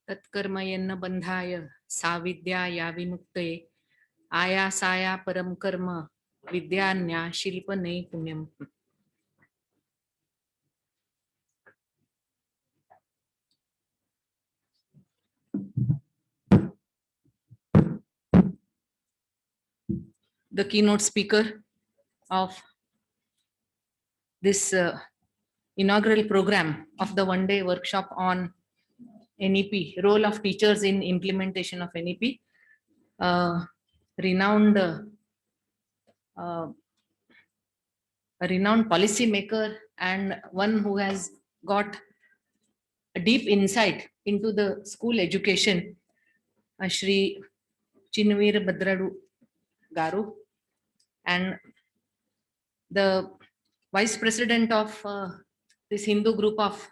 तत्कर्म यन्न बंधाय सा विद्या या विमुक्तये आयासाया परम कर्म विद्यान्या शिल्प नैपुण्यम. The keynote speaker of this inaugural program of the one-day workshop on NEP, role of teachers in implementation of NEP, renowned uh, a renowned policy maker and one who has got a deep insight into the school education, Shri Chinveer Badradu Garu, and the vice president of this Hindu group of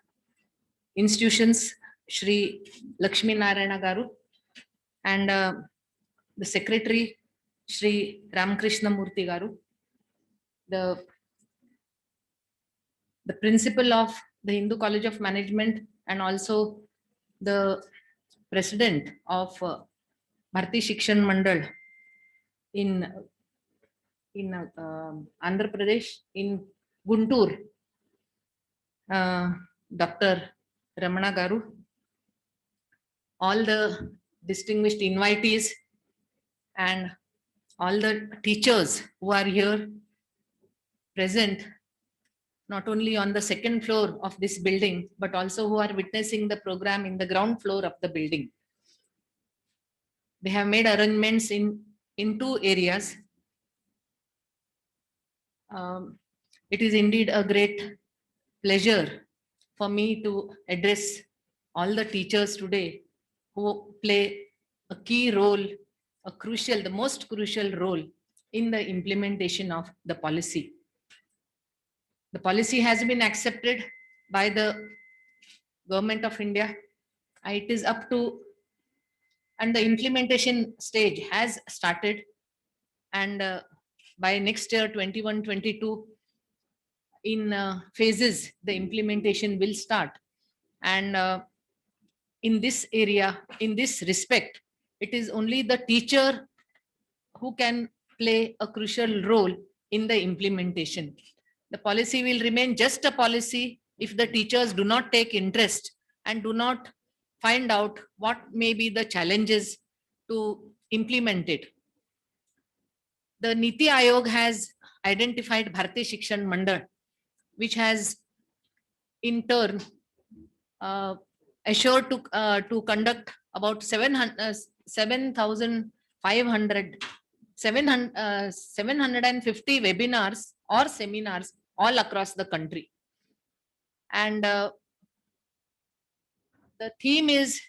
institutions, Shri Lakshmi Narayana Garu, and the secretary, Shri Ramakrishna Murthy Garu, the principal of the Hindu College of Management, and also the president of Bharati Shikshan Mandal in Andhra Pradesh, in Guntur, Dr. Ramana Garu, all the distinguished invitees and all the teachers who are here present, not only on the second floor of this building, but also who are witnessing the program in the ground floor of the building. They have made arrangements in two areas. It is indeed a great pleasure for me to address all the teachers today who play a key role, the most crucial role in the implementation of the policy. The policy has been accepted by the Government of India. It is up to, and the implementation stage has started, and by next year 21-22, in phases the implementation will start, and in this area, in this respect, it is only the teacher who can play a crucial role in the implementation. The policy will remain just a policy if the teachers do not take interest and do not find out what may be the challenges to implement it. The Niti Aayog has identified Bharati Shikshan Mandal, which has in turn assured to conduct about 7,500 750 webinars or seminars all across the country. And the theme is,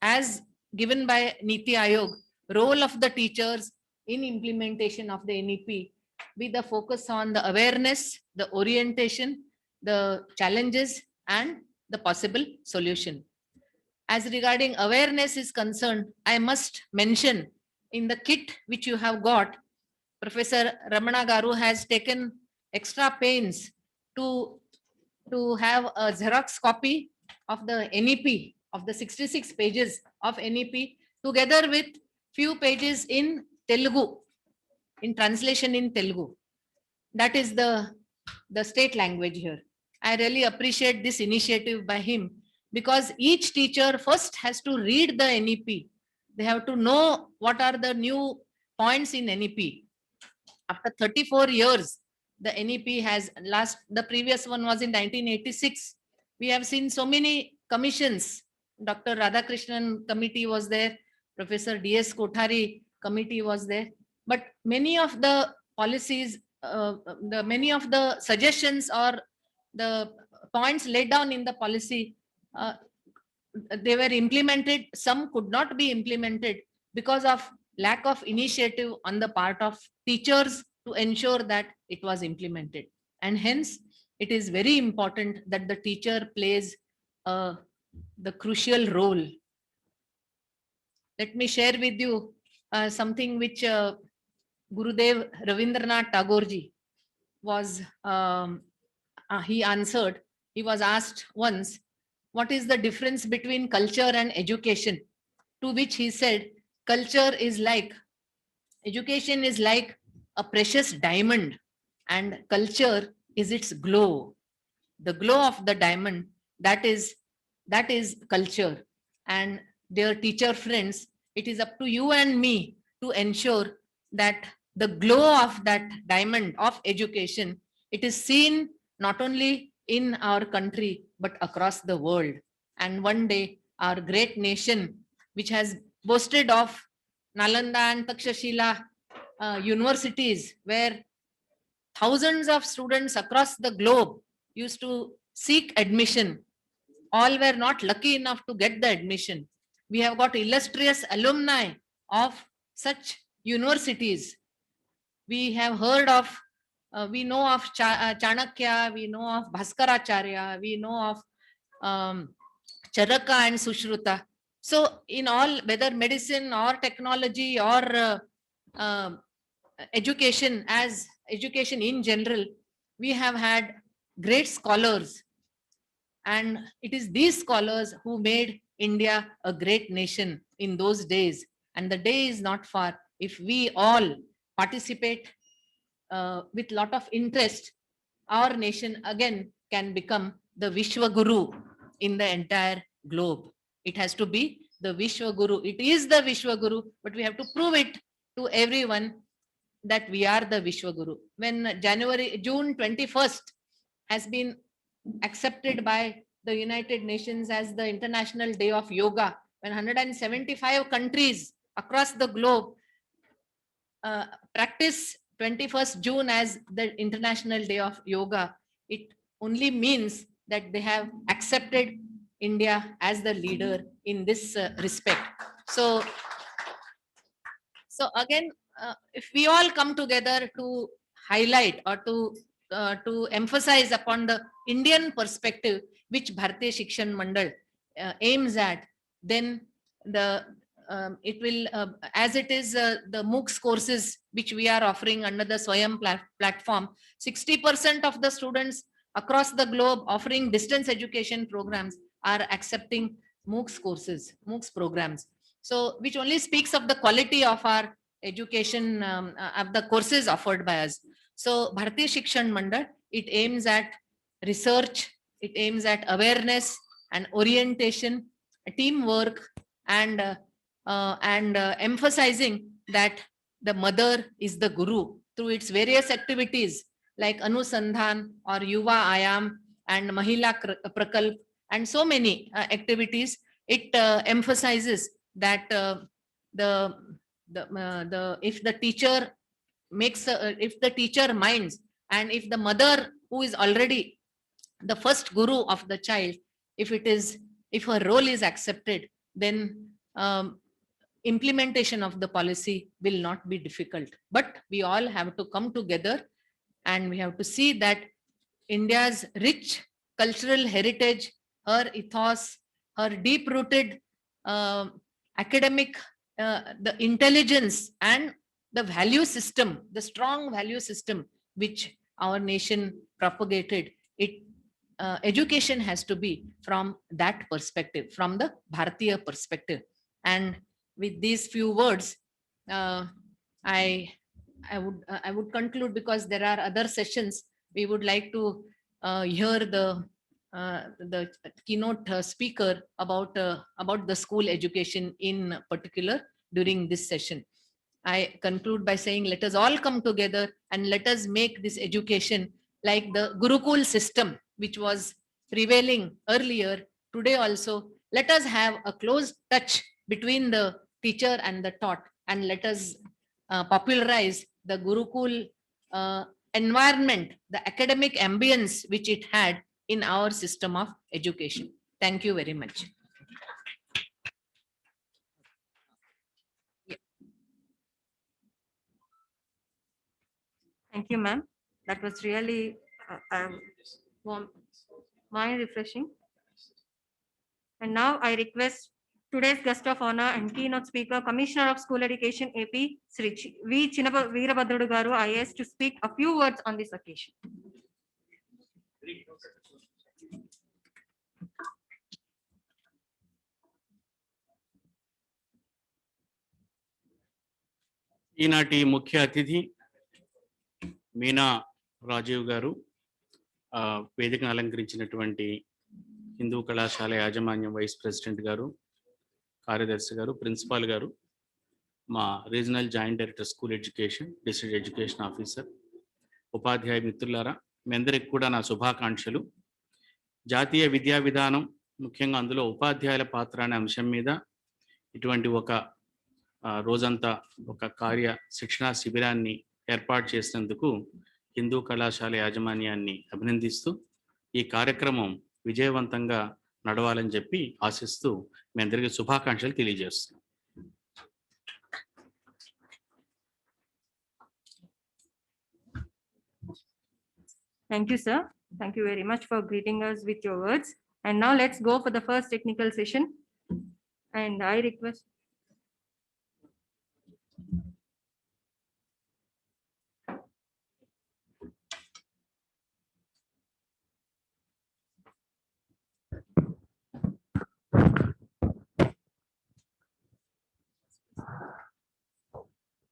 as given by Niti Aayog, role of the teachers in implementation of the NEP, with the focus on the awareness, the orientation, the challenges, and the possible solution. As regarding awareness is concerned, I must mention in the kit which you have got, Professor Ramana Garu has taken extra pains to have a Xerox copy of the NEP, of the 66 pages of NEP, together with few pages in Telugu, in translation in Telugu. That is the state language here. I really appreciate this initiative by him, because each teacher first has to read the NEP. They have to know what are the new points in NEP. After 34 years, the NEP has the previous one was in 1986. We have seen so many commissions. Dr. Radhakrishnan committee was there. Professor D.S. Kothari committee was there. But many of the policies, many of the suggestions or the points laid down in the policy, they were implemented. Some could not be implemented because of lack of initiative on the part of teachers to ensure that it was implemented. And hence, it is very important that the teacher plays the crucial role. Let me share with you something which Gurudev Ravindranath Tagore was, he answered. He was asked once, what is the difference between culture and education, to which he said, culture is like, education is like a precious diamond, and culture is its glow. The glow of the diamond, that is culture. And dear teacher friends, it is up to you and me to ensure that the glow of that diamond of education, it is seen not only in our country but across the world. And one day our great nation, which has boasted of Nalanda and Takshashila universities, where thousands of students across the globe used to seek admission, all were not lucky enough to get the admission. We have got illustrious alumni of such universities. We have heard of, we know of Chanakya, we know of Bhaskaracharya, we know of Charaka and Sushruta. So in all, whether medicine or technology or education, as education in general, we have had great scholars, and it is these scholars who made India a great nation in those days. And the day is not far. If we all participate with lot of interest, our nation again can become the Vishwa Guru in the entire globe. It has to be the Vishwa Guru. It is the Vishwa Guru, but we have to prove it to everyone that we are the Vishwa Guru. When June 21st has been accepted by the United Nations as the International Day of Yoga, when 175 countries across the globe practice 21st June as the International Day of Yoga, it only means that they have accepted India as the leader in this respect. So again, if we all come together to highlight or to emphasize upon the Indian perspective, which Bharatiya Shikshan Mandal aims at, then it will, as it is the MOOCs courses which we are offering under the Swayam platform, 60% of the students across the globe offering distance education programs are accepting MOOCs courses, MOOCs programs. So which only speaks of the quality of our education, of the courses offered by us. So Bharatiya Shikshan Mandal, it aims at research, it aims at awareness and orientation, teamwork, and emphasizing that the mother is the guru through its various activities like Anusandhan or Yuva Ayam and Mahila Prakalp and so many activities. It emphasizes that if the teacher makes if the teacher minds, and if the mother, who is already the first guru of the child, if her role is accepted, then implementation of the policy will not be difficult. But we all have to come together, and we have to see that India's rich cultural heritage, her ethos, her deep-rooted academic, the intelligence and the value system, the strong value system which our nation propagated, education has to be from that perspective, from the Bharatiya perspective. And with these few words, I would conclude, because there are other sessions. We would like to hear the keynote speaker about the school education in particular during this session. I conclude by saying, let us all come together and let us make this education like the Gurukul system, which was prevailing earlier. Today also, let us have a close touch between the teacher and the taught, and let us popularize the Gurukul environment, the academic ambience which it had in our system of education. Thank you very much. Thank you, ma'am. That was really warm, mind refreshing. And now I request today's guest of honor and keynote speaker, Commissioner of School Education AP, Sri V. Veerabhadradu Garu, IAS, to speak a few words on this occasion. ఈనాటి ముఖ్య అతిథి మీనా రాజీవ్ గారు, వేదికను అలంకరించినటువంటి హిందూ కళాశాల యాజమాన్యం vice president గారు, కార్యదర్శి గారు, ప్రిన్సిపాల్ గారు, మా regional joint director school education, district education officer, ఉపాధ్యాయ మిత్రులారా, మీ అందరికి కూడా నా శుభాకాంక్షలు. జాతీయ విద్యా విధానం, ముఖ్యంగా అందులో ఉపాధ్యాయుల పాత్ర అనే అంశం మీద ఇటువంటి ఒక రోజంతా ఒక కార్య శిక్షణా శిబిరాన్ని ఏర్పాటు చేసినందుకు హిందూ కళాశాల యాజమాన్యాన్ని అభినందిస్తూ ఈ కార్యక్రమం విజయవంతంగా నడవాలని చెప్పి ఆశిస్తూ మీ అందరికీ శుభాకాంక్షలు తెలియజేస్తున్నాను. Thank you, sir. Thank you very much for greeting us with your words. And now let's go for the first technical session. And I request.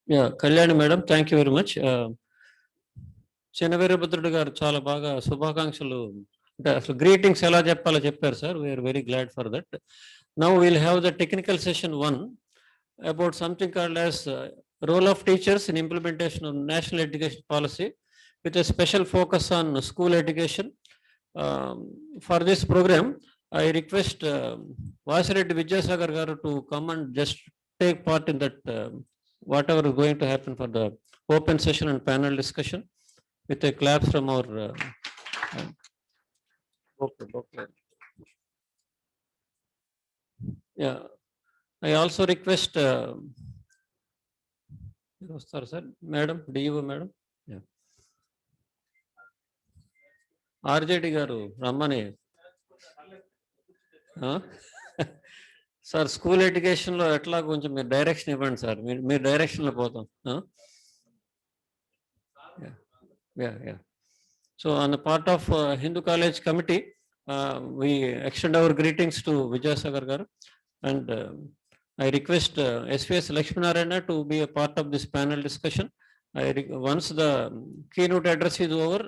Yeah, Kalyani madam, thank you very much. Chenavirabhadradu garu చాలా బాగా శుభాకాంక్షలు అంటే అసలు greetings ఎలా చెప్పాలో చెప్పారు sir. We are very glad for that. Now will have the technical session 1 about something called as role of teachers in implementation of national education policy with a special focus on school education. For this programme I request Vasireddy Vidyasagar garu to come and just take part in that whatever is going to happen for the open session and panel discussion with a clap from our yeah. I also request sir, madam, DU madam, yeah, RJD garu Ramani. Sir school ఎడ్యుకేషన్లో ఎట్లా కొంచెం మీరు direction ఇవ్వండి sir. మీరు డైరెక్షన్లో పోతాం. So on the part of Hindu college committee we extend our greetings to Vidyasagar garu and I request SVS Lakshminarayana to be a part of this panel discussion. Once the keynote address is over,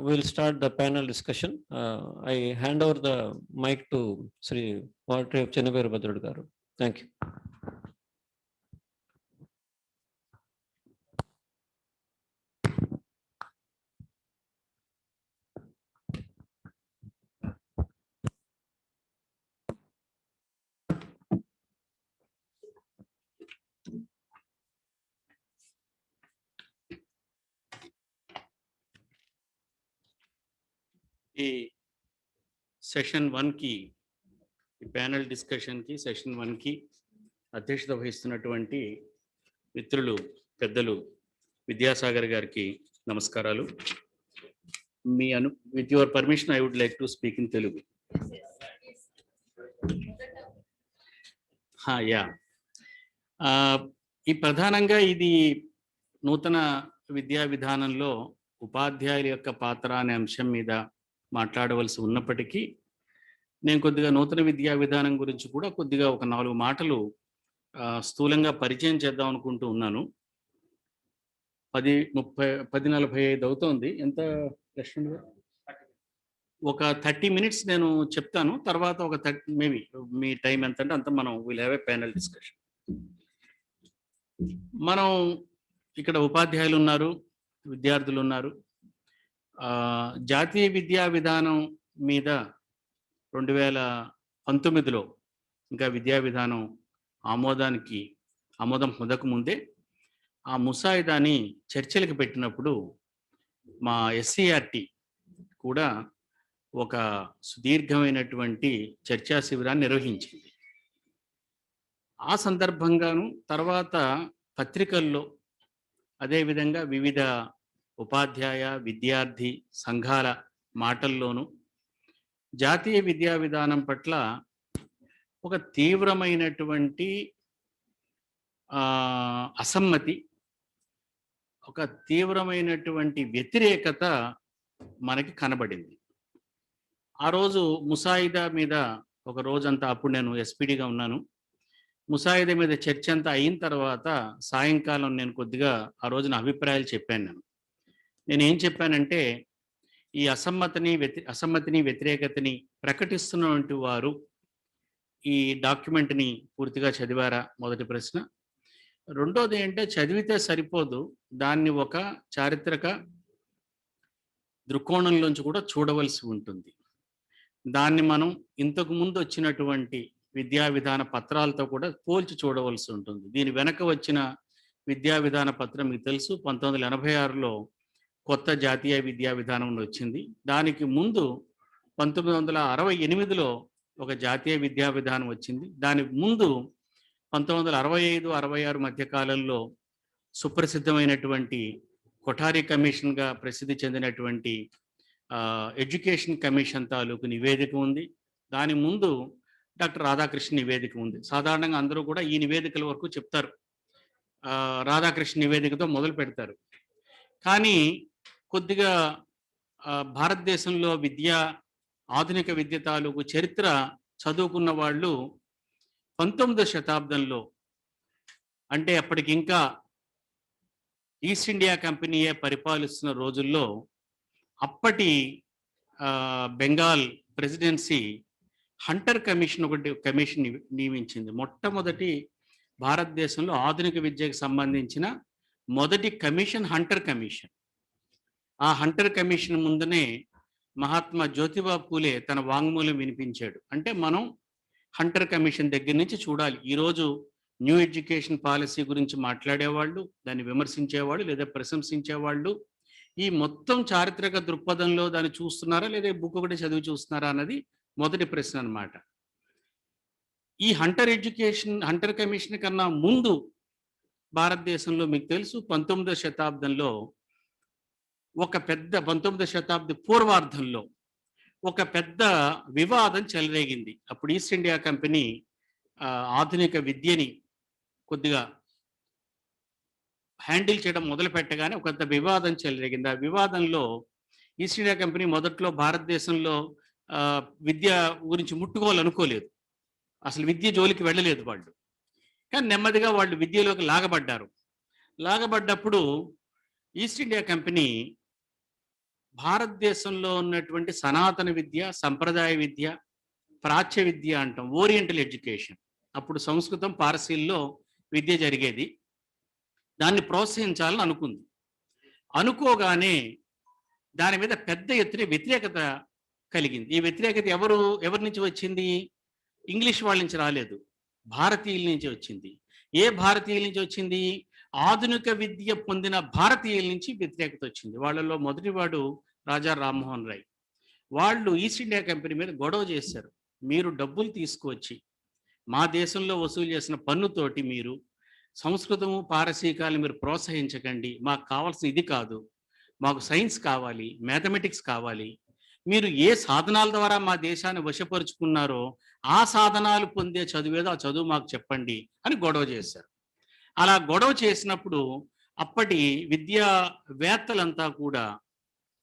we'll start the panel discussion. I hand over the mic to Sri Chenavirabhadradu garu. Thank you. ఈ session 1కి, ఈ panel డిస్కషన్కి, session 1కి అధ్యక్షత వహిస్తున్నటువంటి మిత్రులు పెద్దలు విద్యాసాగర్ గారికి నమస్కారాలు. With your permission I would like to speak in Telugu. Yeah, ఈ ప్రధానంగా ఇది నూతన విద్యా విధానంలో ఉపాధ్యాయుల యొక్క పాత్ర అనే అంశం మీద మాట్లాడవలసి ఉన్నప్పటికీ నేను కొద్దిగా నూతన విద్యా విధానం గురించి కూడా కొద్దిగా ఒక 4 మాటలు స్థూలంగా పరిచయం చేద్దాం అనుకుంటూ ఉన్నాను. 10:45 అవుతోంది. ఎంత ఒక 30 minutes నేను చెప్తాను. తర్వాత ఒక 30 మేబీ మీ టైం ఎంత అంటే అంత మనం will have a panel discussion. మనం ఇక్కడ ఉపాధ్యాయులు ఉన్నారు, విద్యార్థులు ఉన్నారు. జాతీయ విద్యా విధానం మీద 2019లో ఇంకా విద్యా విధానం ఆమోదం పొందక ముందే ఆ ముసాయిదాని చర్చలకు పెట్టినప్పుడు మా SCERT కూడా ఒక సుదీర్ఘమైనటువంటి చర్చా శిబిరాన్ని నిర్వహించింది. ఆ సందర్భంగాను తర్వాత పత్రికల్లో, అదేవిధంగా వివిధ ఉపాధ్యాయ విద్యార్థి సంఘాల మాటల్లోనూ జాతీయ విద్యా విధానం పట్ల ఒక తీవ్రమైనటువంటి అసమ్మతి, ఒక తీవ్రమైనటువంటి వ్యతిరేకత మనకి కనబడింది. ఆ రోజు ముసాయిదా మీద ఒక రోజంతా, అప్పుడు నేను SPD గా ఉన్నాను, ముసాయిదా మీద చర్చ అంతా అయిన తర్వాత సాయంకాలం నేను కొద్దిగా ఆ రోజున అభిప్రాయాలు చెప్పాను. నేనేం చెప్పానంటే, ఈ అసమ్మతిని వ్యతిరేకతని ప్రకటిస్తున్నటువంటి వారు ఈ డాక్యుమెంట్‌ని పూర్తిగా చదివారా? మొదటి ప్రశ్న. రెండోది అంటే చదివితే సరిపోదు. దాన్ని ఒక చారిత్రక దృక్కోణంలోంచి కూడా చూడవలసి ఉంటుంది. దాన్ని మనం ఇంతకు ముందు వచ్చినటువంటి విద్యా విధాన పత్రాలతో కూడా పోల్చి చూడవలసి ఉంటుంది. దీని వెనక వచ్చిన విద్యా విధాన పత్రం మీకు తెలుసు 1986లో కొత్త జాతీయ విద్యా విధానం వచ్చింది. దానికి ముందు 1968లో ఒక జాతీయ విద్యా విధానం వచ్చింది. దానికి ముందు 1965, 66 మధ్య కాలంలో సుప్రసిద్ధమైనటువంటి కొఠారి కమిషన్‌గా ప్రసిద్ధి చెందినటువంటి ఎడ్యుకేషన్ కమిషన్ తాలూకు నివేదిక ఉంది. దాని ముందు డాక్టర్ రాధాకృష్ణ నివేదిక ఉంది. సాధారణంగా అందరూ కూడా ఈ నివేదికల వరకు చెప్తారు. రాధాకృష్ణ నివేదికతో మొదలు పెడతారు. కానీ కొద్దిగా భారతదేశంలో ఆధునిక విద్య తాలూకు చరిత్ర చదువుకున్న వాళ్ళు 19వ శతాబ్దంలో, అంటే అప్పటికి ఇంకా ఈస్ట్ ఇండియా కంపెనీయే పరిపాలిస్తున్న రోజుల్లో అప్పటి Bengal presidency Hunter commission commission నియమించింది. మొట్టమొదటి భారతదేశంలో ఆధునిక విద్యకు సంబంధించిన మొదటి కమిషన్ హంటర్ కమిషన్. ఆ హంటర్ కమిషన్ ముందునే మహాత్మా జ్యోతిబా పూలే తన వాంగ్మూలం వినిపించాడు. అంటే మనం హంటర్ కమిషన్ దగ్గర నుంచి చూడాలి. ఈరోజు న్యూ ఎడ్యుకేషన్ పాలసీ గురించి మాట్లాడేవాళ్ళు, దాన్ని విమర్శించేవాళ్ళు లేదా ప్రశంసించేవాళ్ళు ఈ మొత్తం చారిత్రక దృక్పథంలో దాన్ని చూస్తున్నారా లేదా బుక్ ఒకటి చదివి చూస్తున్నారా అన్నది మొదటి ప్రశ్న అన్నమాట. ఈ హంటర్ కమిషన్ కన్నా ముందు భారతదేశంలో మీకు తెలుసు 19వ శతాబ్దంలో 19వ శతాబ్ది పూర్వార్ధంలో ఒక పెద్ద వివాదం చెలరేగింది. అప్పుడు ఈస్ట్ ఇండియా కంపెనీ ఆధునిక విద్యని కొద్దిగా హ్యాండిల్ చేయడం మొదలు పెట్టగానే ఒక పెద్ద వివాదం చెలరేగింది. ఆ వివాదంలో ఈస్ట్ ఇండియా కంపెనీ మొదట్లో భారతదేశంలో విద్య గురించి ముట్టుకోవాలనుకోలేదు. అసలు విద్య జోలికి వెళ్ళలేదు వాళ్ళు. కానీ నెమ్మదిగా వాళ్ళు విద్యలోకి లాగబడ్డారు. లాగబడ్డప్పుడు ఈస్ట్ ఇండియా కంపెనీ భారతదేశంలో ఉన్నటువంటి సనాతన విద్య, సంప్రదాయ విద్య, ప్రాచ్య విద్య అంటాం, ఓరియంటల్ ఎడ్యుకేషన్, అప్పుడు సంస్కృతం పారసీల్లో విద్య జరిగేది, దాన్ని ప్రోత్సహించాలని అనుకుంది. అనుకోగానే దాని మీద పెద్ద ఎత్తున వ్యతిరేకత కలిగింది. ఈ వ్యతిరేకత ఎవరి నుంచి వచ్చింది? ఇంగ్లీష్ వాళ్ళ నుంచి రాలేదు, భారతీయుల నుంచి వచ్చింది. ఏ భారతీయుల నుంచి వచ్చింది? ఆధునిక విద్య పొందిన భారతీయుల నుంచి వ్యతిరేకత వచ్చింది. వాళ్ళలో మొదటివాడు రాజా రామ్మోహన్ రాయ్. వాళ్ళు ఈస్ట్ ఇండియా కంపెనీ మీద గొడవ చేశారు. మీరు డబ్బులు తీసుకువచ్చి మా దేశంలో వసూలు చేసిన పన్నుతోటి మీరు సంస్కృతము పారసీకాలను మీరు ప్రోత్సహించకండి, మాకు కావాల్సిన ఇది కాదు, మాకు సైన్స్ కావాలి, మ్యాథమెటిక్స్ కావాలి, మీరు ఏ సాధనాల ద్వారా మా దేశాన్ని వశపరుచుకున్నారో ఆ సాధనాలు పొందే చదివేదో ఆ చదువు మాకు చెప్పండి అని గొడవ చేశారు. అలా గొడవ చేసినప్పుడు అప్పటి విద్యావేత్తలంతా కూడా,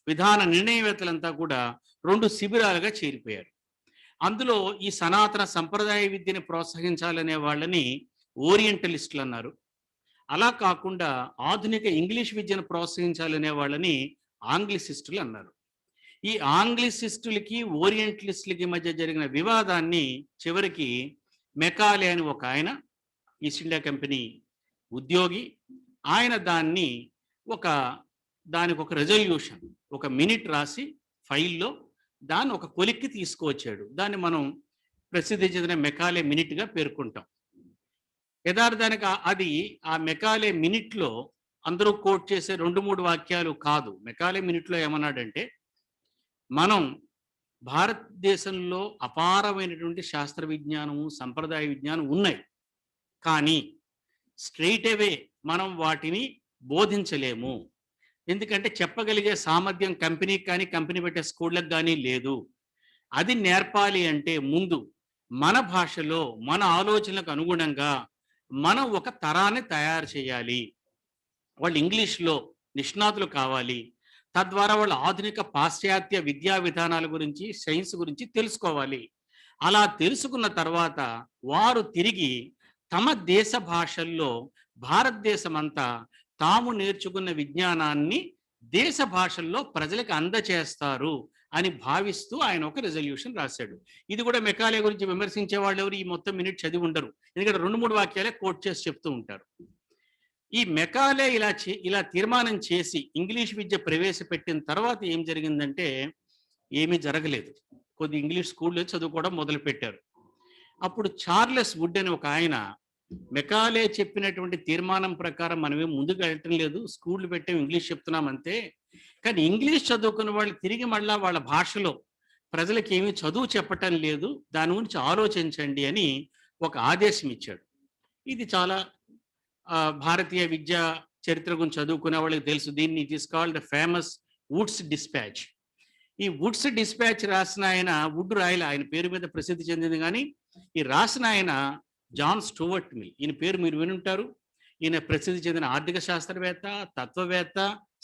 విధాన నిర్ణయవేత్తలంతా కూడా 2 శిబిరాలుగా చేరిపోయారు. అందులో ఈ సనాతన సంప్రదాయ విద్యని ప్రోత్సహించాలనే వాళ్ళని ఓరియంటలిస్టులు అన్నారు. అలా కాకుండా ఆధునిక ఇంగ్లీష్ విద్యను ప్రోత్సహించాలనే వాళ్ళని ఆంగ్లిసిస్టులు అన్నారు. ఈ ఆంగ్లిసిస్టులకి ఓరియంటలిస్టులకి మధ్య జరిగిన వివాదాన్ని చివరికి మెకాలే అని ఒక ఆయన, ఈస్ట్ ఇండియా కంపెనీ ఉద్యోగి, ఆయన దానికి ఒక రెజల్యూషన్, ఒక మినిట్ రాసి ఫైల్లో దాన్ని ఒక కొలిక్కి తీసుకువచ్చాడు. దాన్ని మనం ప్రసిద్ధి చెందిన మెకాలే మినిట్గా పేర్కొంటాం. యథార్థానికి అది ఆ మెకాలే మినిట్లో అందరూ కోట్ చేసే 2-3 వాక్యాలు కాదు. మెకాలే మినిట్లో ఏమన్నాడంటే, మనం భారతదేశంలో అపారమైనటువంటి శాస్త్ర విజ్ఞానము, సంప్రదాయ విజ్ఞానం ఉన్నాయి, కానీ స్ట్రెయిట్ అవే మనం వాటిని బోధించలేము. ఎందుకంటే చెప్పగలిగే సామర్థ్యం కంపెనీకి కానీ, కంపెనీ పెట్టే స్కూళ్ళకి కానీ లేదు. అది నేర్పాలి అంటే ముందు మన భాషలో, మన ఆలోచనలకు అనుగుణంగా మనం ఒక తరాన్ని తయారు చేయాలి. వాళ్ళు ఇంగ్లీష్లో నిష్ణాతులు కావాలి. తద్వారా వాళ్ళు ఆధునిక పాశ్చాత్య విద్యా విధానాల గురించి, సైన్స్ గురించి తెలుసుకోవాలి. అలా తెలుసుకున్న తర్వాత వారు తిరిగి తమ దేశ భాషల్లో భారతదేశం అంతా తాము నేర్చుకున్న విజ్ఞానాన్ని దేశ భాషల్లో ప్రజలకు అందచేస్తారు అని భావిస్తూ ఆయన ఒక రెజల్యూషన్ రాశాడు. ఇది కూడా మెకాలే గురించి విమర్శించే వాళ్ళు ఎవరు ఈ మొత్తం మినిట్ చదివి ఉండరు, ఎందుకంటే 2-3 వాక్యాలే కోట్ చేసి చెప్తూ ఉంటారు. ఈ మెకాలే ఇలా తీర్మానం చేసి ఇంగ్లీష్ విద్య ప్రవేశపెట్టిన తర్వాత ఏం జరిగిందంటే ఏమీ జరగలేదు. కొద్ది ఇంగ్లీష్ స్కూల్లో చదువుకోవడం మొదలు పెట్టారు. అప్పుడు చార్లెస్ వుడ్ అని ఒక ఆయన మెకాలే చెప్పినటువంటి తీర్మానం ప్రకారం మనమేం ముందుకు వెళ్ళటం లేదు, స్కూళ్ళు పెట్టాం, ఇంగ్లీష్ చెప్తున్నాం అంతే, కానీ ఇంగ్లీష్ చదువుకున్న వాళ్ళు తిరిగి మళ్ళా వాళ్ళ భాషలో ప్రజలకు ఏమీ చదువు చెప్పటం లేదు, దాని గురించి ఆలోచించండి అని ఒక ఆదేశం ఇచ్చాడు. ఇది చాలా భారతీయ విద్యా చరిత్ర గురించి చదువుకునే వాళ్ళకి తెలుసు. దీన్ని it is called the famous Woods dispatch. ఈ వుడ్స్ డిస్పాచ్ రాసిన ఆయన వుడ్ రాయల, ఆయన పేరు మీద ప్రసిద్ధి చెందింది, కానీ ఈ రాసిన ఆయన జాన్ స్టూవర్ట్ మిల్. ఈయన పేరు మీరు వినుంటారు. ఈయన ప్రసిద్ధి చెందిన ఆర్థిక శాస్త్రవేత్త, తత్వవేత్త,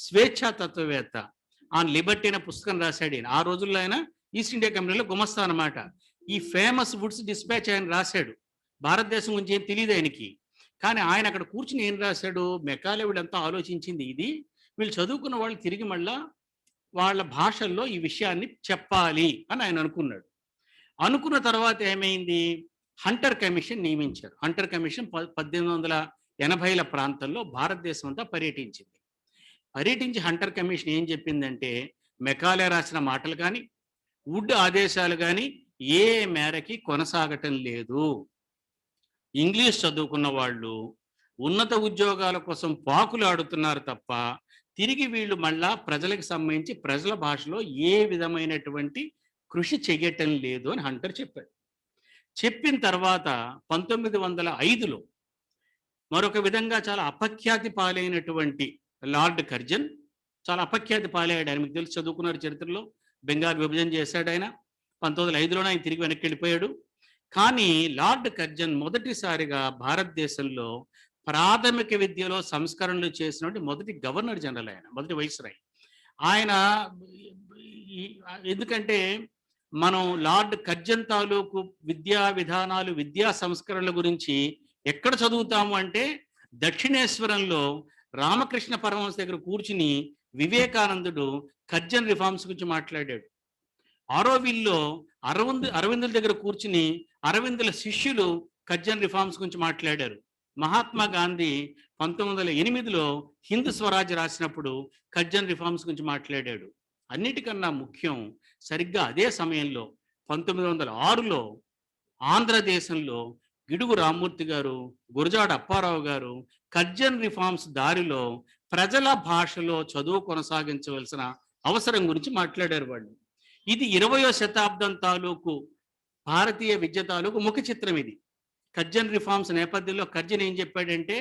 స్వేచ్ఛా తత్వవేత్త. ఆన్ లిబర్టీ అనే పుస్తకం రాశాడు ఈయన. ఆ రోజుల్లో ఆయన ఈస్ట్ ఇండియా కంపెనీలో గుమస్తా అనమాట. ఈ ఫేమస్ వుడ్స్ డిస్పాచ్ ఆయన రాశాడు. భారతదేశం గురించి ఏం తెలియదు ఆయనకి, కానీ ఆయన అక్కడ కూర్చుని ఏం రాశాడు, మెకాలే వీళ్ళంతా ఆలోచించింది ఇది, వీళ్ళు చదువుకున్న వాళ్ళు తిరిగి మళ్ళా వాళ్ళ భాషల్లో ఈ విషయాన్ని చెప్పాలి అని ఆయన అనుకున్నాడు. అనుకున్న తర్వాత ఏమైంది, హంటర్ కమిషన్ నియమించారు. హంటర్ కమిషన్ 1880ల ప్రాంతంలో భారతదేశం అంతా పర్యటించింది. పర్యటించి హంటర్ కమిషన్ ఏం చెప్పిందంటే మెకాలే రాసిన మాటలు కానీ వుడ్ ఆదేశాలు కానీ ఏ మేరకి కొనసాగటం లేదు. ఇంగ్లీష్ చదువుకున్న వాళ్ళు ఉన్నత ఉద్యోగాల కోసం పాకులు ఆడుతున్నారు తప్ప తిరిగి వీళ్ళు మళ్ళా ప్రజలకు సంబంధించి ప్రజల భాషలో ఏ విధమైనటువంటి కృషి చెయ్యటం లేదు అని హంటర్ చెప్పాడు. చెప్పిన తర్వాత 1905లో మరొక విధంగా చాలా అపఖ్యాతి పాలైనటువంటి లార్డ్ కర్జన్, చాలా అపఖ్యాతి పాలయ్యాడు. ఆయన మీకు తెలిసి చదువుకున్నారు చరిత్రలో. బెంగాల్ విభజన చేశాడు ఆయన. 1905లోనే ఆయన తిరిగి వెనక్కి వెళ్ళిపోయాడు. కానీ లార్డ్ కర్జన్ మొదటిసారిగా భారతదేశంలో ప్రాథమిక విద్యలో సంస్కరణలు చేసినటువంటి మొదటి గవర్నర్ జనరల్, ఆయన మొదటి వైస్రాయ్ ఆయన. ఎందుకంటే మనం లార్డ్ కర్జన్ తాలూకు విద్యా విధానాలు, విద్యా సంస్కరణల గురించి ఎక్కడ చదువుతాము అంటే దక్షిణేశ్వరంలో రామకృష్ణ పరమహంస దగ్గర కూర్చుని వివేకానందుడు కర్జన్ రిఫార్మ్స్ గురించి మాట్లాడాడు. ఆరోవిల్లో అరవిందుల దగ్గర కూర్చుని అరవిందుల శిష్యులు కర్జన్ రిఫార్మ్స్ గురించి మాట్లాడారు. మహాత్మా గాంధీ 1908లో హిందూ స్వరాజ్ రాసినప్పుడు కర్జన్ రిఫార్మ్స్ గురించి మాట్లాడాడు. అన్నిటికన్నా ముఖ్యం, సరిగ్గా అదే సమయంలో 1906లో ఆంధ్రదేశంలో గిడుగు రామ్మూర్తి గారు, గురజాడ అప్పారావు గారు కర్జన్ రిఫార్మ్స్ దారిలో ప్రజల భాషలో చదువు కొనసాగించవలసిన అవసరం గురించి మాట్లాడారు వాళ్ళు. ఇది 20వ శతాబ్దం తాలూకు భారతీయ విద్య తాలూకు ముఖ చిత్రం. ఇది కర్జన్ రిఫార్మ్స్ నేపథ్యంలో కర్జన్ ఏం చెప్పాడంటే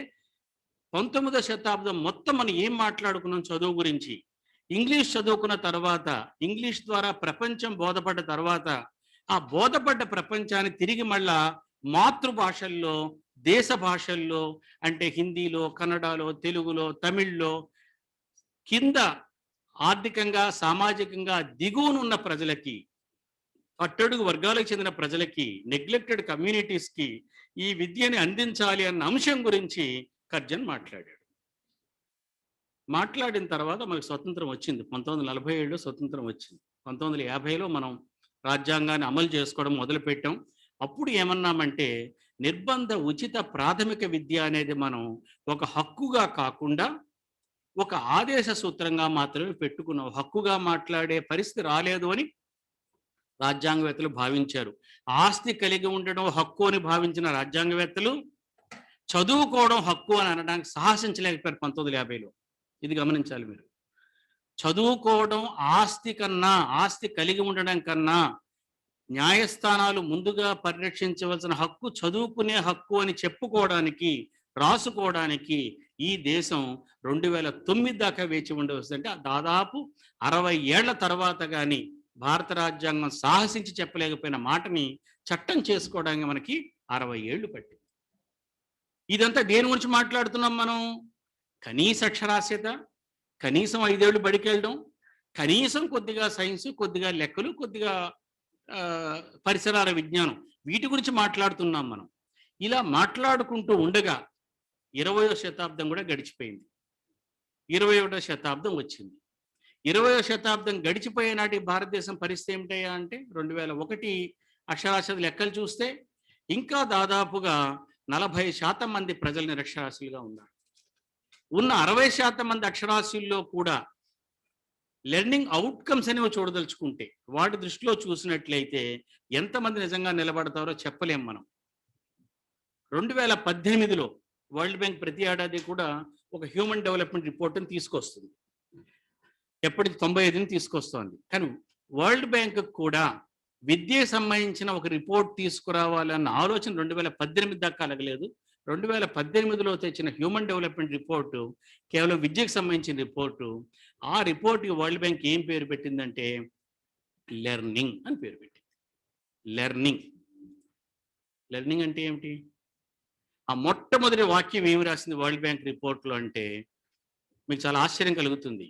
19వ శతాబ్దం మొత్తం మనం ఏం మాట్లాడుకున్నాం చదువు గురించి, ఇంగ్లీష్ చదువుకున్న తర్వాత, ఇంగ్లీష్ ద్వారా ప్రపంచం బోధపడ్డ తర్వాత ఆ బోధపడ్డ ప్రపంచాన్ని తిరిగి మళ్ళా మాతృభాషల్లో, దేశ భాషల్లో అంటే హిందీలో, కన్నడలో, తెలుగులో, తమిళ్లో కింద ఆర్థికంగా, సామాజికంగా దిగువనున్న ప్రజలకి, అట్టడుగు వర్గాలకు చెందిన ప్రజలకి, నెగ్లెక్టెడ్ కమ్యూనిటీస్కి ఈ విద్యని అందించాలి అన్న అంశం గురించి కర్జన్ మాట్లాడాడు. మాట్లాడిన తర్వాత మనకు స్వతంత్రం వచ్చింది. 1947లో స్వతంత్రం వచ్చింది. 1950లో మనం రాజ్యాంగాన్ని అమలు చేసుకోవడం మొదలుపెట్టాం. అప్పుడు ఏమన్నామంటే నిర్బంధ ఉచిత ప్రాథమిక విద్య అనేది మనం ఒక హక్కుగా కాకుండా ఒక ఆదేశ సూత్రంగా మాత్రమే పెట్టుకున్నాం. హక్కుగా మాట్లాడే పరిస్థితి రాలేదు అని రాజ్యాంగవేత్తలు భావించారు. ఆస్తి కలిగి ఉండడం హక్కు అని భావించిన రాజ్యాంగవేత్తలు చదువుకోవడం హక్కు అని అనడానికి సాహసించలేకపోయారు 1950లో. ఇది గమనించాలి మీరు. చదువుకోవడం ఆస్తి కలిగి ఉండడం కన్నా న్యాయస్థానాలు ముందుగా పరిరక్షించవలసిన హక్కు చదువుకునే హక్కు అని చెప్పుకోవడానికి, రాసుకోవడానికి ఈ దేశం 2009 దాకా వేచి ఉండవలసింది. అంటే దాదాపు 60 ఏళ్ల తర్వాత కానీ భారత రాజ్యాంగం సాహసించి చెప్పలేకపోయిన మాటని చట్టం చేసుకోవడానికి మనకి 60 ఏళ్ళు పట్టింది. ఇదంతా దేని గురించి మాట్లాడుతున్నాం మనం? కనీస అక్షరాస్యత, కనీసం 5 ఏళ్ళు బడికెళ్ళడం, కనీసం కొద్దిగా సైన్స్, కొద్దిగా లెక్కలు, కొద్దిగా పరిసరాల విజ్ఞానం, వీటి గురించి మాట్లాడుతున్నాం మనం. ఇలా మాట్లాడుకుంటూ ఉండగా 20వ శతాబ్దం కూడా గడిచిపోయింది. 21వ శతాబ్దం వచ్చింది. 20వ శతాబ్దం గడిచిపోయే నాటి భారతదేశం పరిస్థితి ఏమిటయ్యా అంటే 2001 అక్షరాస్యత లెక్కలు చూస్తే ఇంకా దాదాపుగా 40% మంది ప్రజలు నిరక్షరాస్యులుగా ఉన్నారు. ఉన్న 60% మంది అక్షరాస్యుల్లో కూడా లెర్నింగ్ అవుట్కమ్స్ అనేవి చూడదలుచుకుంటే వాటి దృష్టిలో చూసినట్లయితే ఎంతమంది నిజంగా నిలబడతారో చెప్పలేం మనం. 2018లో వరల్డ్ బ్యాంక్ ప్రతి ఏడాది కూడా ఒక హ్యూమన్ డెవలప్మెంట్ రిపోర్ట్ని తీసుకొస్తుంది. ఎప్పటికి 95ని తీసుకొస్తోంది. కానీ వరల్డ్ బ్యాంక్ కూడా విద్యకు సంబంధించిన ఒక రిపోర్ట్ తీసుకురావాలన్న ఆలోచన 2018 దాకా కలగలేదు. 2018లో తెచ్చిన హ్యూమన్ డెవలప్మెంట్ రిపోర్టు కేవలం విద్యకు సంబంధించిన రిపోర్టు. ఆ రిపోర్ట్కి వరల్డ్ బ్యాంక్ ఏం పేరు పెట్టిందంటే లెర్నింగ్ అని పేరు పెట్టింది. లెర్నింగ్. లెర్నింగ్ అంటే ఏమిటి? ఆ మొట్టమొదటి వాక్యం ఏమి రాసింది వరల్డ్ బ్యాంక్ రిపోర్ట్లో అంటే మీకు చాలా ఆశ్చర్యం కలుగుతుంది.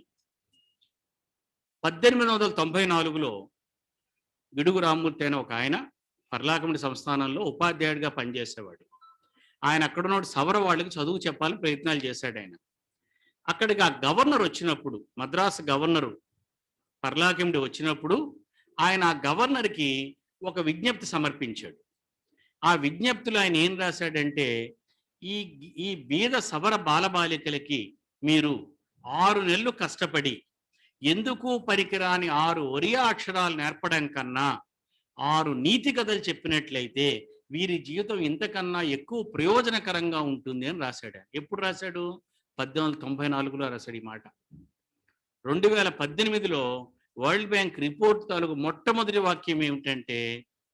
1894లో గిడుగు రామ్మూర్తి అయిన ఒక ఆయన పర్లాకమిడి సంస్థానంలో ఉపాధ్యాయుడిగా పనిచేసేవాడు. ఆయన అక్కడున్న సవర వాళ్ళకి చదువు చెప్పాలని ప్రయత్నాలు చేశాడు ఆయన. అక్కడికి ఆ గవర్నర్ వచ్చినప్పుడు, మద్రాసు గవర్నరు పర్లాకమిడి వచ్చినప్పుడు ఆయన ఆ గవర్నర్కి ఒక విజ్ఞప్తి సమర్పించాడు. ఆ విజ్ఞప్తిలో ఆయన ఏం రాశాడంటే ఈ బీద సవర బాలబాలికలకి మీరు 6 నెలలు కష్టపడి ఎందుకు పనికిరాని 6 ఒరియా అక్షరాలు నేర్పడం కన్నా 6 నీతి కథలు చెప్పినట్లయితే వీరి జీవితం ఇంతకన్నా ఎక్కువ ప్రయోజనకరంగా ఉంటుంది అని రాశాడు. ఎప్పుడు రాశాడు? 1894లో రాశాడు ఈ మాట. 2018లో వరల్డ్ బ్యాంక్ రిపోర్ట్ తాలూకు మొట్టమొదటి వాక్యం ఏమిటంటే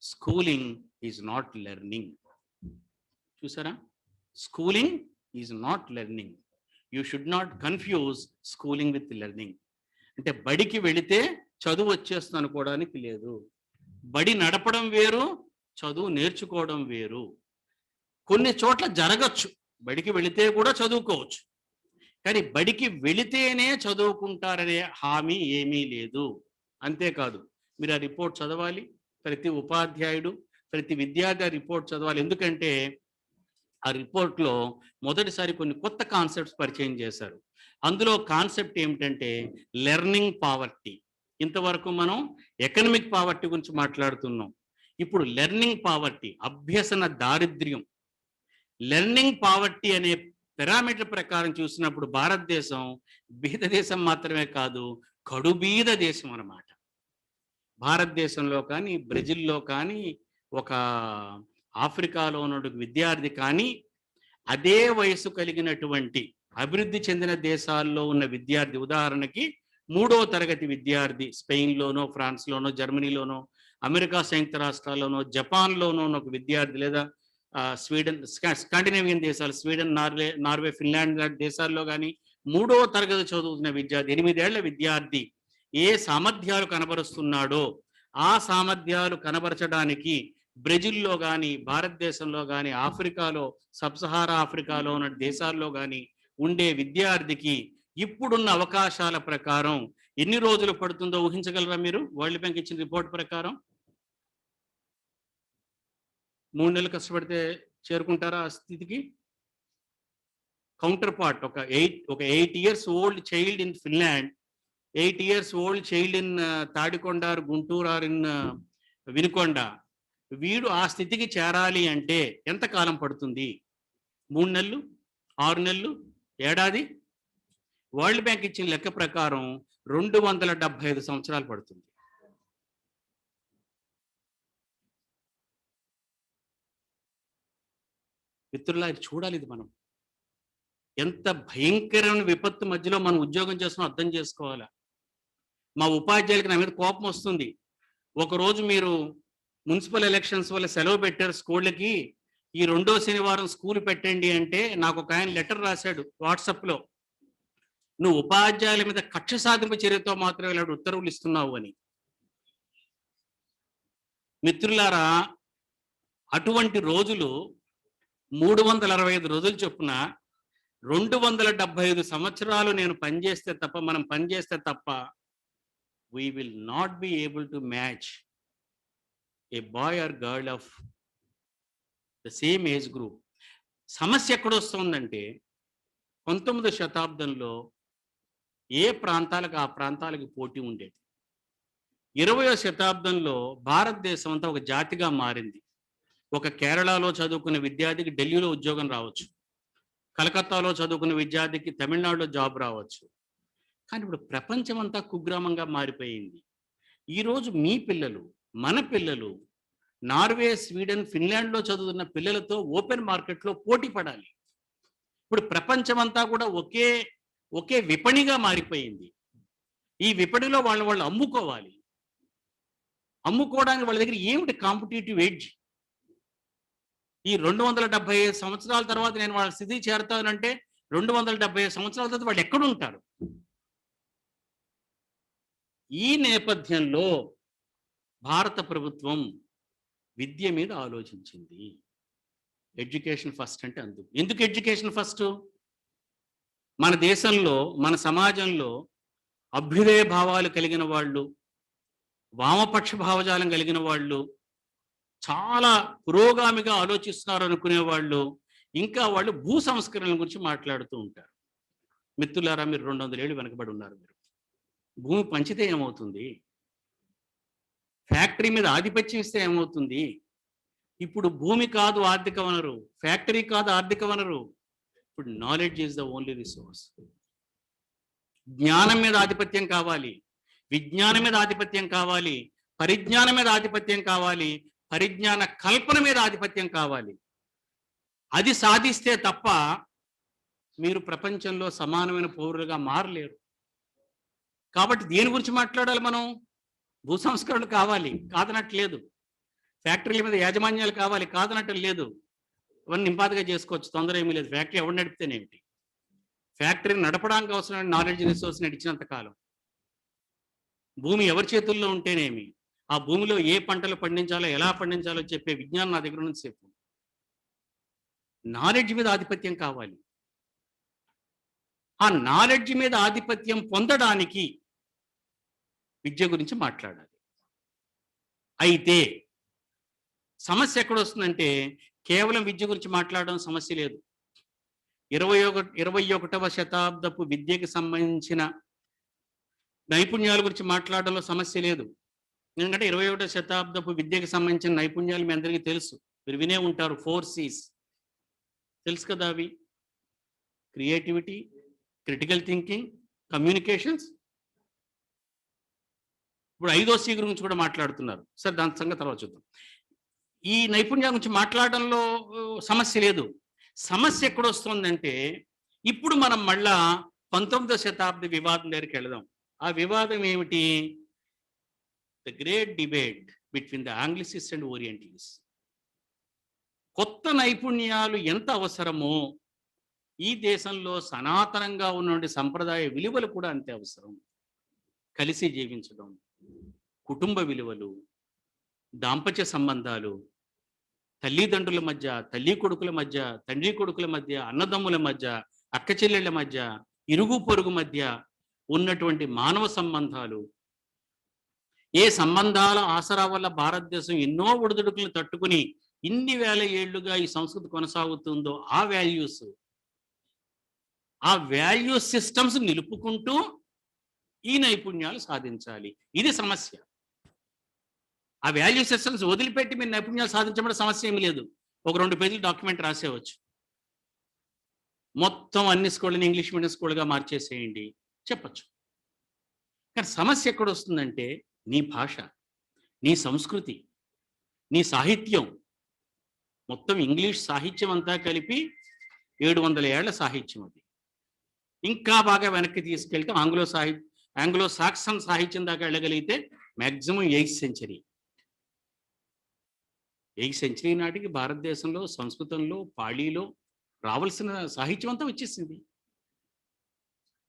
స్కూలింగ్ ఈజ్ నాట్ లెర్నింగ్. చూసారా? Schooling is not learning. You should not confuse schooling with learning. అంటే బడికి వెళితే చదువు వచ్చేస్తుంది అనుకోవడానికి లేదు. బడి నడపడం వేరు, చదువు నేర్చుకోవడం వేరు. కొన్ని చోట్ల జరగచ్చు, బడికి వెళితే కూడా చదువుకోవచ్చు. కానీ బడికి వెళితేనే చదువుకుంటారనే హామీ ఏమీ లేదు. అంతేకాదు, మీరు ఆ రిపోర్ట్ చదవాలి. ప్రతి ఉపాధ్యాయుడు, ప్రతి విద్యార్థి ఆ రిపోర్ట్ చదవాలి. ఎందుకంటే ఆ రిపోర్ట్లో మొదటిసారి కొన్ని కొత్త కాన్సెప్ట్స్ పరిచయం చేశారు. అందులో కాన్సెప్ట్ ఏమిటంటే లెర్నింగ్ పావర్టీ. ఇంతవరకు మనం ఎకనమిక్ పావర్టీ గురించి మాట్లాడుతున్నాం. ఇప్పుడు లెర్నింగ్ పావర్టీ, అభ్యసన దారిద్ర్యం. లెర్నింగ్ పావర్టీ అనే పారామీటర్ ప్రకారం చూసినప్పుడు భారతదేశం బీద దేశం మాత్రమే కాదు, కడుబీద దేశం అన్నమాట. భారతదేశంలో కానీ, బ్రెజిల్లో కానీ, ఒక ఆఫ్రికాలో ఉన్న విద్యార్థి కానీ, అదే వయసు కలిగినటువంటి అభివృద్ధి చెందిన దేశాల్లో ఉన్న విద్యార్థి, ఉదాహరణకి 3వ తరగతి విద్యార్థి స్పెయిన్లోనో, ఫ్రాన్స్లోనో, జర్మనీలోనో, అమెరికా సంయుక్త రాష్ట్రాల్లోనో, జపాన్లోనో ఉన్న ఒక విద్యార్థి, లేదా స్వీడన్, స్కాండినేవియన్ దేశాలు, స్వీడన్, నార్వే, ఫిన్లాండ్ లాంటి దేశాల్లో కానీ 3వ తరగతి చదువుతున్న విద్యార్థి, 8 ఏళ్ల విద్యార్థి ఏ సామర్థ్యాలు కనబరుస్తున్నాడో ఆ సామర్థ్యాలు కనబరచడానికి బ్రెజిల్లో కానీ, భారతదేశంలో కానీ, ఆఫ్రికాలో, సబ్సహారా ఆఫ్రికాలో ఉన్న దేశాల్లో కానీ ఉండే విద్యార్థికి ఇప్పుడున్న అవకాశాల ప్రకారం ఎన్ని రోజులు పడుతుందో ఊహించగలరా మీరు? వరల్డ్ బ్యాంక్ ఇచ్చిన రిపోర్ట్ ప్రకారం 3 నెలలు కష్టపడితే చేరుకుంటారా ఆ స్థితికి? కౌంటర్ పార్ట్, ఒక 8 years old child in Finland, 8 years old child in Tadikonda, Guntur or in Vinukonda, వీడు ఆ స్థితికి చేరాలి అంటే ఎంత కాలం పడుతుంది? 3 నెలలు, 6 నెలలు, ఏడాది? వరల్డ్ బ్యాంక్ ఇచ్చిన లెక్క ప్రకారం 275 సంవత్సరాలు పడుతుంది. మిత్రులా చూడాలి, ఇది మనం ఎంత భయంకరమైన విపత్తు మధ్యలో మనం ఉద్యోగం చేస్తున్నాం అర్థం చేసుకోవాలా. మా ఉపాధ్యాయులకి నా మీద కోపం వస్తుంది. ఒకరోజు మీరు మున్సిపల్ ఎలక్షన్స్ వల్ల సెలవు పెట్టారు స్కూళ్ళకి, ఈ 2వ శనివారం స్కూల్ పెట్టండి అంటే నాకు ఒక ఆయన లెటర్ రాశాడు వాట్సాప్లో, నువ్వు ఉపాధ్యాయుల మీద కక్ష సాధింపు చర్యతో మాత్రమే ఇలాంటి ఉత్తర్వులు ఇస్తున్నావు అని. మిత్రులారా, అటువంటి రోజులు 365 రోజులు చొప్పున 275 సంవత్సరాలు నేను పనిచేస్తే తప్ప, మనం పనిచేస్తే తప్ప, we will not be able to match a boy or girl of the same age group. సమస్య ఎక్కడొస్తుందంటే 19వ శతాబ్దంలో ఏ ప్రాంతాలకు ఆ ప్రాంతాలకు పోటీ ఉండేది. 20వ శతాబ్దంలో భారతదేశం అంతా ఒక జాతిగా మారింది. ఒక కేరళలో చదువుకున్న విద్యార్థికి ఢిల్లీలో ఉద్యోగం రావచ్చు, కలకత్తాలో చదువుకున్న విద్యార్థికి తమిళనాడులో జాబ్ రావచ్చు. కానీ ఇప్పుడు ప్రపంచం అంతా కుగ్రామంగా మారిపోయింది. ఈరోజు మీ పిల్లలు, మన పిల్లలు నార్వే, స్వీడన్, ఫిన్లాండ్లో చదువుతున్న పిల్లలతో ఓపెన్ మార్కెట్లో పోటీ పడాలి. ఇప్పుడు ప్రపంచం అంతా కూడా ఒకే విపణిగా మారిపోయింది. ఈ విపణిలో వాళ్ళు అమ్ముకోవాలి. అమ్ముకోవడానికి వాళ్ళ దగ్గర ఏమిటి కాంపిటేటివ్ ఎడ్జ్? ఈ 275 సంవత్సరాల తర్వాత నేను వాళ్ళ స్థితి చేరుతానంటే 275 సంవత్సరాల తర్వాత వాళ్ళు ఎక్కడుంటారు? ఈ నేపథ్యంలో భారత ప్రభుత్వం విద్య మీద ఆలోచించింది. ఎడ్యుకేషన్ ఫస్ట్ అంటే అందుకు. ఎందుకు ఎడ్యుకేషన్ ఫస్ట్? మన దేశంలో, మన సమాజంలో అభ్యుదయ భావాలు కలిగిన వాళ్ళు, వామపక్ష భావజాలం కలిగిన వాళ్ళు, చాలా పురోగామిగా ఆలోచిస్తున్నారు అనుకునే వాళ్ళు, ఇంకా వాళ్ళు భూ సంస్కరణల గురించి మాట్లాడుతూ ఉంటారు. మిత్రులారా, మీరు 200 ఏళ్ళు వెనకబడి ఉన్నారు. మీరు భూమి పంచితే ఏమవుతుంది? ఫ్యాక్టరీ మీద ఆధిపత్యం ఇస్తే ఏమవుతుంది? ఇప్పుడు భూమి కాదు ఆర్థిక వనరు, ఫ్యాక్టరీ కాదు ఆర్థిక వనరు. ఇప్పుడు knowledge is the only resource. జ్ఞానం మీద ఆధిపత్యం కావాలి, విజ్ఞానం మీద ఆధిపత్యం కావాలి, పరిజ్ఞానం మీద ఆధిపత్యం కావాలి, పరిజ్ఞాన కల్పన మీద ఆధిపత్యం కావాలి. అది సాధిస్తే తప్ప మీరు ప్రపంచంలో సమానమైన పౌరులుగా మారలేరు. కాబట్టి దేని గురించి మాట్లాడాలి మనం? భూ సంస్కరణలు కావాలి, కాదనట్లేదు. ఫ్యాక్టరీల మీద యాజమాన్యాలు కావాలి, కాదనట్టం లేదు. ఇవన్నీ నింపాదిగా చేసుకోవచ్చు, తొందర ఏమీ లేదు. ఫ్యాక్టరీ ఎవరు నడిపితేనేమిటి? ఫ్యాక్టరీని నడపడానికి అవసరమైన నాలెడ్జ్ రిసోర్స్ నడిచినంత కాలం. భూమి ఎవరి చేతుల్లో ఉంటేనేమి, ఆ భూమిలో ఏ పంటలు పండించాలో, ఎలా పండించాలో చెప్పే విజ్ఞానం నా దగ్గర నుంచి చెప్పు. నాలెడ్జ్ మీద ఆధిపత్యం కావాలి. ఆ నాలెడ్జ్ మీద ఆధిపత్యం పొందడానికి విద్య గురించి మాట్లాడాలి. అయితే సమస్య ఎక్కడొస్తుందంటే, కేవలం విద్య గురించి మాట్లాడడం సమస్య లేదు. 21వ శతాబ్దపు విద్యకి సంబంధించిన నైపుణ్యాల గురించి మాట్లాడడంలో సమస్య లేదు. ఎందుకంటే 21వ శతాబ్దపు విద్యకి సంబంధించిన నైపుణ్యాలు మీ అందరికీ తెలుసు, మీరు వినే ఉంటారు. 4 C's తెలుసు కదా అవి? Creativity, critical thinking, communications. ఇప్పుడు 5వ C గురించి కూడా మాట్లాడుతున్నారు. సరే, దాని సంగతి తర్వాత చూద్దాం. ఈ నైపుణ్యాల గురించి మాట్లాడడంలో సమస్య లేదు. సమస్య ఎక్కడొస్తుందంటే, ఇప్పుడు మనం మళ్ళా 19వ శతాబ్ది వివాదం దగ్గరికి వెళదాం. ఆ వివాదం ఏమిటి? The great debate between the Anglicist and Orientalist. కొత్త నైపుణ్యాలు ఎంత అవసరమో ఈ దేశంలో సనాతనంగా ఉన్నటువంటి సంప్రదాయ విలువలు కూడా అంతే అవసరం. కలిసి జీవించడం, కుటుంబ విలువలు, దాంపత్య సంబంధాలు, తల్లిదండ్రుల మధ్య, తల్లి కొడుకుల మధ్య, తండ్రి కొడుకుల మధ్య, అన్నదమ్ముల మధ్య, అక్క చెల్లెళ్ళ మధ్య, ఇరుగు పొరుగు మధ్య ఉన్నటువంటి మానవ సంబంధాలు, ఏ సంబంధాల ఆసరా వల్ల భారతదేశం ఎన్నో ఒడిదుడుకులను తట్టుకుని ఇన్ని వేల ఏళ్లుగా ఈ సంస్కృతి కొనసాగుతుందో ఆ వాల్యూస్ సిస్టమ్స్ నిలుపుకుంటూ ఈ నైపుణ్యాలు సాధించాలి. ఇది సమస్య. ఆ వాల్యూ సిస్టమ్స్ వదిలిపెట్టి మీరు నైపుణ్యాలు సాధించడం సమస్య ఏమి లేదు. ఒక 2 పేజీలు డాక్యుమెంట్ రాసేవచ్చు. మొత్తం అన్ని స్కూళ్ళని ఇంగ్లీష్ మీడియం స్కూల్గా మార్చేసేయండి చెప్పచ్చు. కానీ సమస్య ఎక్కడ వస్తుందంటే, నీ భాష, నీ సంస్కృతి, నీ సాహిత్యం, మొత్తం ఇంగ్లీష్ సాహిత్యం అంతా కలిపి 700 ఏళ్ల సాహిత్యం. అది ఇంకా బాగా వెనక్కి తీసుకెళ్తే ఆంగ్లో సాక్సన్ సాహిత్యం దాకా వెళ్ళగలిగితే maximum 8th century. 8th century నాటికి భారతదేశంలో సంస్కృతంలో, పాళీలో రావాల్సిన సాహిత్యం అంతా వచ్చేసింది.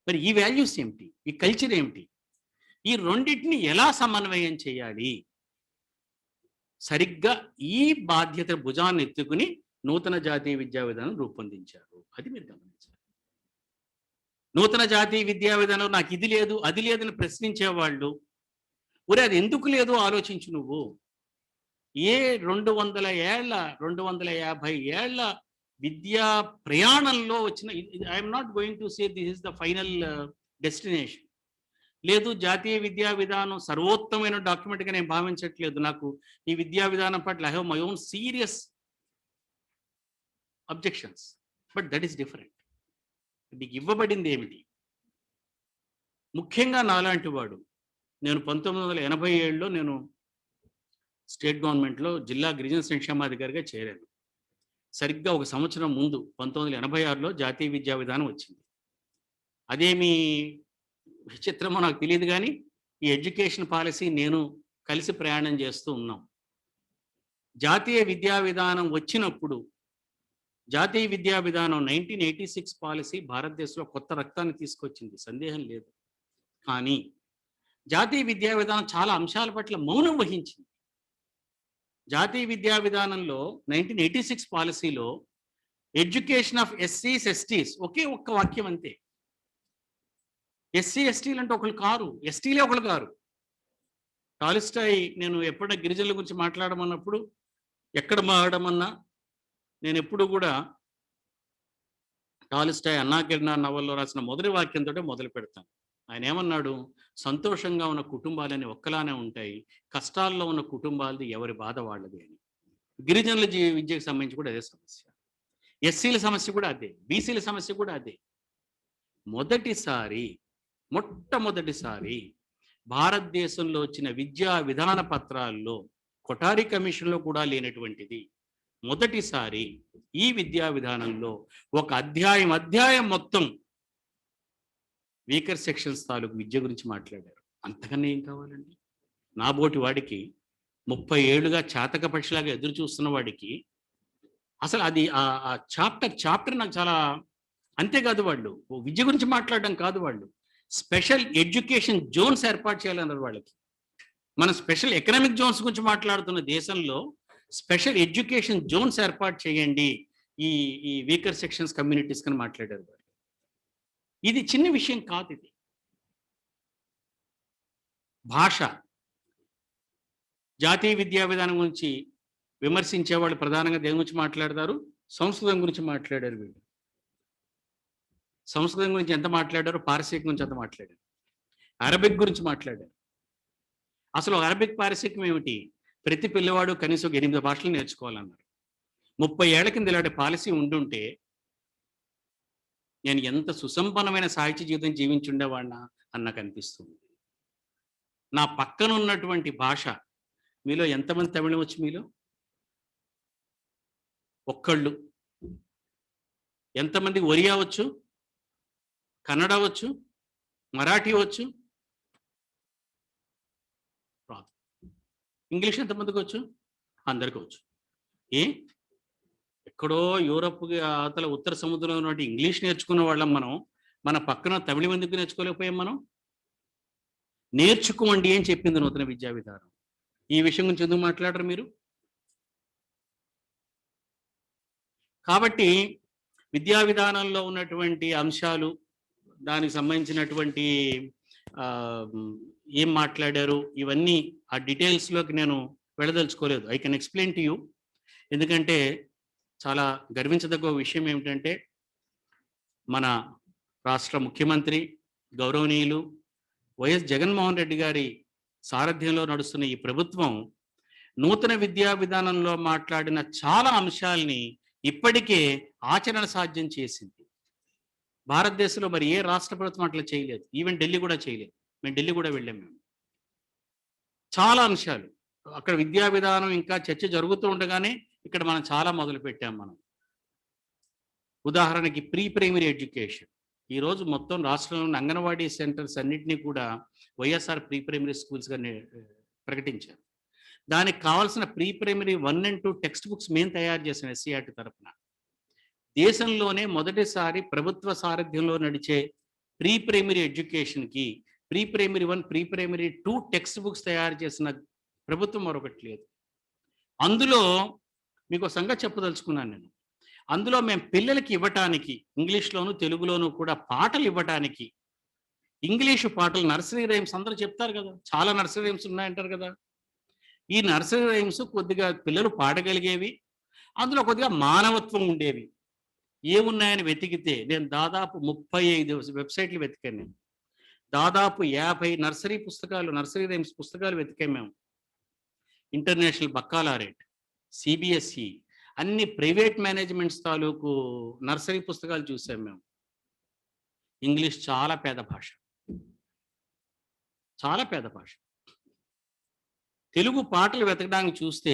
మరి ఈ వాల్యూస్ ఏమిటి? ఈ కల్చర్ ఏమిటి? ఈ రెండింటిని ఎలా సమన్వయం చేయాలి? సరిగ్గా ఈ బాధ్యత భుజాన్ని ఎత్తుకుని నూతన జాతీయ విద్యా విధానం రూపొందించారు. అది మీరు గమనించాలి. నూతన జాతీయ విద్యా విధానం నాకు ఇది లేదు, అది లేదని ప్రశ్నించేవాళ్ళు, ఒరే అది ఎందుకు లేదో ఆలోచించు నువ్వు. ఏ 250 ఏళ్ల విద్యా ప్రయాణంలో వచ్చిన, I'm not going to say this is the final destination. లేదు, జాతీయ విద్యా విధానం సర్వోత్తమైన డాక్యుమెంట్గా నేను భావించట్లేదు. నాకు ఈ విద్యా విధానం పట్ల I have my own serious objections, but that is different. నీకు ఇవ్వబడింది ఏమిటి? ముఖ్యంగా నాలాంటి వాడు, నేను 1987లో నేను స్టేట్ గవర్నమెంట్లో జిల్లా గిరిజన సంక్షేమాధికారిగా చేరాను. సరిగ్గా ఒక సంవత్సరం ముందు 1986లో జాతీయ విద్యా విధానం వచ్చింది. అదేమి విచిత్రమో నాకు తెలియదు, కానీ ఈ ఎడ్యుకేషన్ పాలసీ నేను కలిసి ప్రయాణం చేస్తూ ఉన్నాం. జాతీయ విద్యా విధానం వచ్చినప్పుడు, జాతీయ విద్యా విధానం 1986 పాలసీ భారతదేశంలో కొత్త రక్తాన్ని తీసుకొచ్చింది, సందేహం లేదు. కానీ జాతీయ విద్యా విధానం చాలా అంశాల పట్ల మౌనం వహించింది. జాతీయ విద్యా విధానంలో 1986 పాలసీలో ఎడ్యుకేషన్ ఆఫ్ ఎస్సీస్ ఎస్టీస్ ఒకే ఒక్క వాక్యం అంతే. ఎస్సీ ఎస్టీలు అంటే ఒకళ్ళు కారు, ఎస్టీలే ఒకళ్ళు కారు. టాల్స్టాయ్, నేను ఎప్పుడైనా గిరిజనుల గురించి మాట్లాడమన్నప్పుడు, ఎక్కడ మాట్లాడమన్నా నేను ఎప్పుడు కూడా టాల్స్టాయ్ అన్నా కిరణా నవల్లో రాసిన మొదటి వాక్యంతో మొదలు పెడతాను. ఆయన ఏమన్నాడు? సంతోషంగా ఉన్న కుటుంబాలని ఒక్కలానే ఉంటాయి, కష్టాల్లో ఉన్న కుటుంబాలది ఎవరి బాధ వాళ్ళది అని. గిరిజనుల విద్యకు సంబంధించి కూడా అదే సమస్య, ఎస్సీల సమస్య కూడా అదే, బీసీల సమస్య కూడా అదే. మొట్టమొదటిసారి భారతదేశంలో వచ్చిన విద్యా విధాన పత్రాల్లో, కొఠారి కమిషన్లో కూడా లేనటువంటిది, మొదటిసారి ఈ విద్యా విధానంలో ఒక అధ్యాయం మొత్తం వీకర్ సెక్షన్స్ తాలూకు విద్య గురించి మాట్లాడారు. అంతకన్నా ఏం కావాలండి? నాబోటి వాడికి 30 ఏళ్ళుగా చాతక పక్షిలాగా ఎదురు చూస్తున్న వాడికి అసలు అది ఆ చాప్టర్ నాకు చాలా, అంతేకాదు వాళ్ళు విద్య గురించి మాట్లాడడం కాదు, వాళ్ళు స్పెషల్ ఎడ్యుకేషన్ జోన్స్ ఏర్పాటు చేయాలన్నారు వాళ్ళకి. మనం స్పెషల్ ఎకనామిక్ జోన్స్ గురించి మాట్లాడుతున్న దేశంలో స్పెషల్ ఎడ్యుకేషన్ జోన్స్ ఏర్పాటు చేయండి ఈ వీకర్ సెక్షన్స్ కమ్యూనిటీస్ అని మాట్లాడారు వాళ్ళు. ఇది చిన్న విషయం కాదు. ఇది భాష, జాతీయ విద్యా విధానం గురించి విమర్శించే వాళ్ళు ప్రధానంగా దేని గురించి మాట్లాడతారు? సంస్కృతం గురించి మాట్లాడారు వీళ్ళు. సంస్కృతం గురించి ఎంత మాట్లాడారు? పారసీకం గురించి ఎంత మాట్లాడారు? అరబిక్ గురించి మాట్లాడారు. అసలు అరబిక్ పారసీకం ఏమిటి? ప్రతి పిల్లవాడు కనీసం 8 భాషలు నేర్చుకోవాలన్నారు. 30 ఏళ్ల కింద ఇలాంటి పాలసీ ఉండుంటే నేను ఎంత సుసంపన్నమైన సాహిత్య జీవితం జీవించుండేవాడినా అని నాకు అనిపిస్తుంది. నా పక్కన ఉన్నటువంటి భాష, మీలో ఎంతమంది తమిళం వచ్చు? మీలో ఒక్కళ్ళు. ఎంతమందికి ఒరియా వచ్చు, కన్నడ వచ్చు, మరాఠీ వచ్చు? రాదు. ఇంగ్లీష్ ఎంతమందికి వచ్చు? అందరికీ వచ్చు. ఎక్కడో యూరప్కి అవతల ఉత్తర సముద్రంలో ఉన్నటువంటి ఇంగ్లీష్ నేర్చుకున్న వాళ్ళం మనం, మన పక్కన తమిళం ఎందుకు నేర్చుకోలేకపోయాం మనం? నేర్చుకోండి అని చెప్పింది నూతన విద్యా విధానం. ఈ విషయం గురించి ఎందుకు మాట్లాడరు మీరు? కాబట్టి విద్యా విధానంలో ఉన్నటువంటి అంశాలు, దానికి సంబంధించినటువంటి ఏం మాట్లాడారు, ఇవన్నీ ఆ డీటెయిల్స్లోకి నేను వెళ్ళదలుచుకోలేదు. I can explain to you. ఎందుకంటే చాలా గర్వించదగ్గ విషయం ఏమిటంటే, మన రాష్ట్ర ముఖ్యమంత్రి గౌరవనీయులు వైఎస్ జగన్మోహన్ రెడ్డి గారి సారథ్యంలో నడుస్తున్న ఈ ప్రభుత్వం నూతన విద్యా విధానంలో మాట్లాడిన చాలా అంశాలని ఇప్పటికే ఆచరణ సాధ్యం చేసింది. భారతదేశంలో మరి ఏ రాష్ట్ర ప్రభుత్వం అట్లా చేయలేదు. ఈవెన్ ఢిల్లీ కూడా చేయలేదు. మేము ఢిల్లీ కూడా వెళ్ళాం. మేము చాలా అంశాలు అక్కడ విద్యా విధానం ఇంకా చర్చ జరుగుతూ ఉండగానే ఇక్కడ మనం చాలా మొదలు పెట్టాం. మనం ఉదాహరణకి ప్రీ ప్రైమరీ ఎడ్యుకేషన్. ఈరోజు మొత్తం రాష్ట్రంలోని అంగన్వాడీ సెంటర్స్ అన్నింటినీ కూడా వైఎస్ఆర్ ప్రీ ప్రైమరీ స్కూల్స్గా ప్రకటించారు. దానికి కావాల్సిన pre primary 1 and 2 text books మేము తయారు చేసాం ఎస్సీఆర్టీ తరఫున. దేశంలోనే మొదటిసారి ప్రభుత్వ సారథ్యంలో నడిచే ప్రీ ప్రైమరీ ఎడ్యుకేషన్కి pre primary 1, pre primary 2 text books తయారు చేసిన ప్రభుత్వం మరొకటి లేదు. అందులో మీకు సంగతి చెప్పదలుచుకున్నాను నేను. అందులో మేము పిల్లలకి ఇవ్వటానికి ఇంగ్లీష్లోను తెలుగులోను కూడా పాటలు ఇవ్వటానికి, ఇంగ్లీషు పాటలు, నర్సరీ రైమ్స్ అందరూ చెప్తారు కదా, చాలా నర్సరీ రైమ్స్ ఉన్నాయంటారు కదా. ఈ నర్సరీ రైమ్స్ కొద్దిగా పిల్లలు పాడగలిగేవి, అందులో కొద్దిగా మానవత్వం ఉండేవి. ఏమున్నాయని వెతికితే నేను దాదాపు 35 వెబ్సైట్లు వెతికాను నేను. దాదాపు 50 నర్సరీ పుస్తకాలు, నర్సరీ రైమ్స్ పుస్తకాలు వెతికాం మేము. ఇంటర్నేషనల్ బక్కాలారేట్, సిబిఎస్ఈ, అన్ని ప్రైవేట్ మేనేజ్మెంట్స్ తాలూకు నర్సరీ పుస్తకాలు చూసాం మేము. ఇంగ్లీష్ చాలా పేద భాష, చాలా పేద భాష. తెలుగు పాటలు వెతకడానికి చూస్తే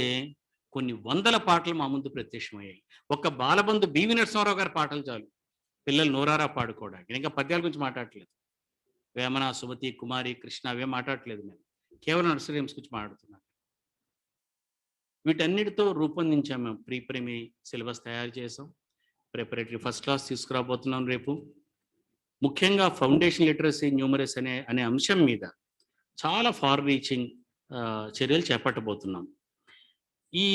కొన్ని వందల పాటలు మా ముందు ప్రత్యక్షమయ్యాయి. ఒక్క బాలబంధు బివి నరసింహారావు గారి పాటలు చాలు పిల్లలు నోరారా పాడుకోవడానికి. ఇంకా పద్యాల గురించి మాట్లాడట్లేదు. వేమన, సుమతి, కుమారి, కృష్ణ అవే మాట్లాడట్లేదు మేము. కేవలం నర్సరీ రైమ్స్ గురించి మాట్లాడుతున్నాం. వీటన్నిటితో రూపొందించాం మేము. ప్రీ ప్రైమరీ సిలబస్ తయారు చేసాం. ప్రిపరేటరీ ఫస్ట్ క్లాస్ తీసుకురాబోతున్నాం రేపు. ముఖ్యంగా ఫౌండేషన్ లిటరసీ న్యూమరస్ అనే అంశం మీద చాలా ఫార్ రీచింగ్ చర్యలు చేపట్టబోతున్నాం. ఈ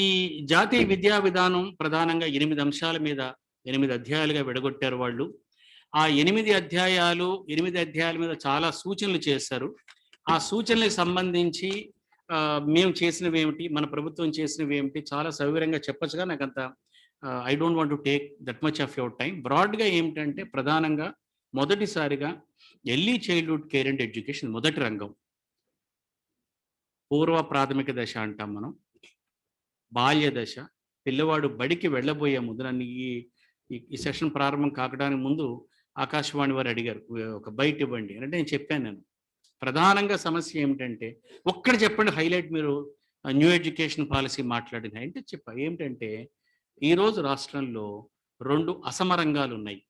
జాతీయ విద్యా విధానం ప్రధానంగా 8 అంశాల మీద 8 అధ్యాయాలుగా విడగొట్టారు వాళ్ళు. ఆ 8 అధ్యాయాల మీద చాలా సూచనలు చేశారు. ఆ సూచనలకు సంబంధించి మేము చేసినవి ఏమిటి, మన ప్రభుత్వం చేసినవి ఏమిటి చాలా సవివరంగా చెప్పచ్చుగా. నాకంత I don't want to take that much of your time. బ్రాడ్గా ఏమిటంటే ప్రధానంగా మొదటిసారిగా early childhood care and education మొదటి రంగం, పూర్వ ప్రాథమిక దశ అంటాం మనం, బాల్య దశ. పిల్లవాడు బడికి వెళ్ళబోయే ముందు, నన్ను ఈ సెషన్ ప్రారంభం కాకడానికి ముందు ఆకాశవాణి వారు అడిగారు ఒక బయట ఇవ్వండి అంటే నేను చెప్పాను. నేను ప్రధానంగా సమస్య ఏమిటంటే ఒక్కటి చెప్పండి హైలైట్, మీరు న్యూ ఎడ్యుకేషన్ పాలసీ మాట్లాడిన అంటే ఏమిటంటే ఈరోజు రాష్ట్రంలో 2 అసమ రంగాలు ఉన్నాయి.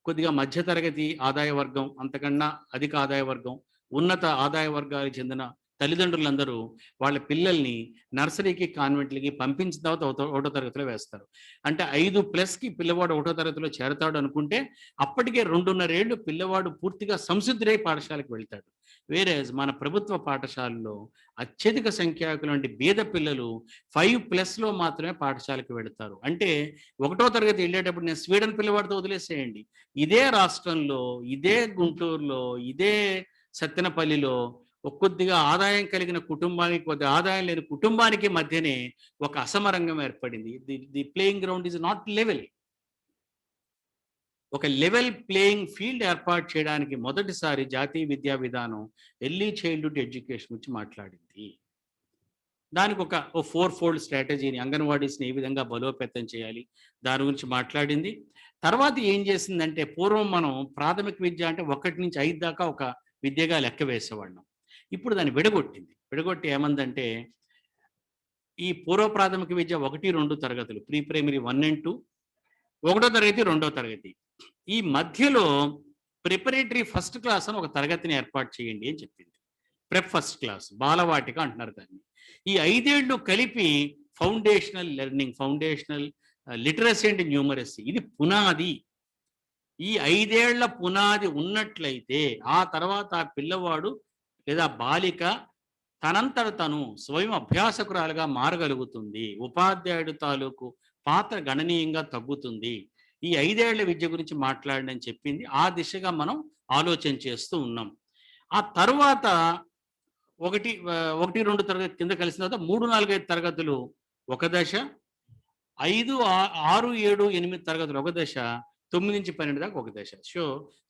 కొద్దిగా మధ్యతరగతి ఆదాయ వర్గం, అంతకన్నా అధిక ఆదాయ వర్గం, ఉన్నత ఆదాయ వర్గాలకు చెందిన తల్లిదండ్రులందరూ వాళ్ళ పిల్లల్ని నర్సరీకి, కాన్వెంట్లకి పంపించిన తర్వాత 1వ తరగతిలో వేస్తారు. అంటే 5+ పిల్లవాడు 1వ తరగతిలో చేరతాడు అనుకుంటే అప్పటికే 2.5 ఏళ్ళు పిల్లవాడు పూర్తిగా సంసిద్ధుడై పాఠశాలకు వెళ్తాడు. వేరేజ్ మన ప్రభుత్వ పాఠశాలలో అత్యధిక సంఖ్యాకులంటి బీద పిల్లలు 5+ మాత్రమే పాఠశాలకు వెళతారు. అంటే 1వ తరగతి వెళ్ళేటప్పుడు నేను స్వీడన్ పిల్లవాడితో వదిలేసేయండి. ఇదే రాష్ట్రంలో, ఇదే గుంటూరులో, ఇదే సత్తెనపల్లిలో కొద్దిగా ఆదాయం కలిగిన కుటుంబానికి, కొద్దిగా ఆదాయం లేని కుటుంబానికి మధ్యనే ఒక అసమరంగం ఏర్పడింది. The playing ground is not level. ఒక లెవెల్ ప్లేయింగ్ ఫీల్డ్ ఏర్పాటు చేయడానికి మొదటిసారి జాతీయ విద్యా విధానం ఎర్లీ చైల్డ్హుడ్ ఎడ్యుకేషన్ గురించి మాట్లాడింది. దానికి ఒక 4-fold స్ట్రాటజీని, అంగన్వాడీస్ని ఏ విధంగా బలోపేతం చేయాలి దాని గురించి మాట్లాడింది. తర్వాత ఏం చేసిందంటే, పూర్వం మనం ప్రాథమిక విద్య అంటే 1 నుంచి 5 దాకా ఒక విద్యగా లెక్క వేసేవాళ్ళం. ఇప్పుడు దాన్ని విడగొట్టి ఏమందంటే ఈ పూర్వ ప్రాథమిక విద్య 1-2 తరగతులు, ప్రీ ప్రైమరీ 1 and 2, 1వ తరగతి 2వ తరగతి, ఈ మధ్యలో ప్రిపరేటరీ ఫస్ట్ క్లాస్ అని ఒక తరగతిని ఏర్పాటు చేయండి అని చెప్పింది. ప్రెప్ ఫస్ట్ క్లాస్, బాలవాటిక అంటున్నారు దాన్ని. ఈ 5 ఏళ్ళు కలిపి foundational learning, foundational literacy and numeracy, ఇది పునాది. ఈ 5 ఏళ్ల పునాది ఉన్నట్లయితే ఆ తర్వాత ఆ పిల్లవాడు లేదా బాలిక తనంతట తను స్వయం అభ్యాసకురాలుగా మారగలుగుతుంది. ఉపాధ్యాయుడు తాలూకు పాత్ర గణనీయంగా తగ్గుతుంది. ఈ 5 ఏళ్ల విద్య గురించి మాట్లాడని చెప్పింది. ఆ దిశగా మనం ఆలోచన చేస్తూ ఉన్నాం. ఆ తర్వాత 1-2 తరగతి కింద కలిసిన తర్వాత 3-4-5 తరగతులు ఒక దశ, 5, 6, 7, 8 తరగతులు ఒక దశ, 9 నుంచి 12 దాకా ఒక దశ.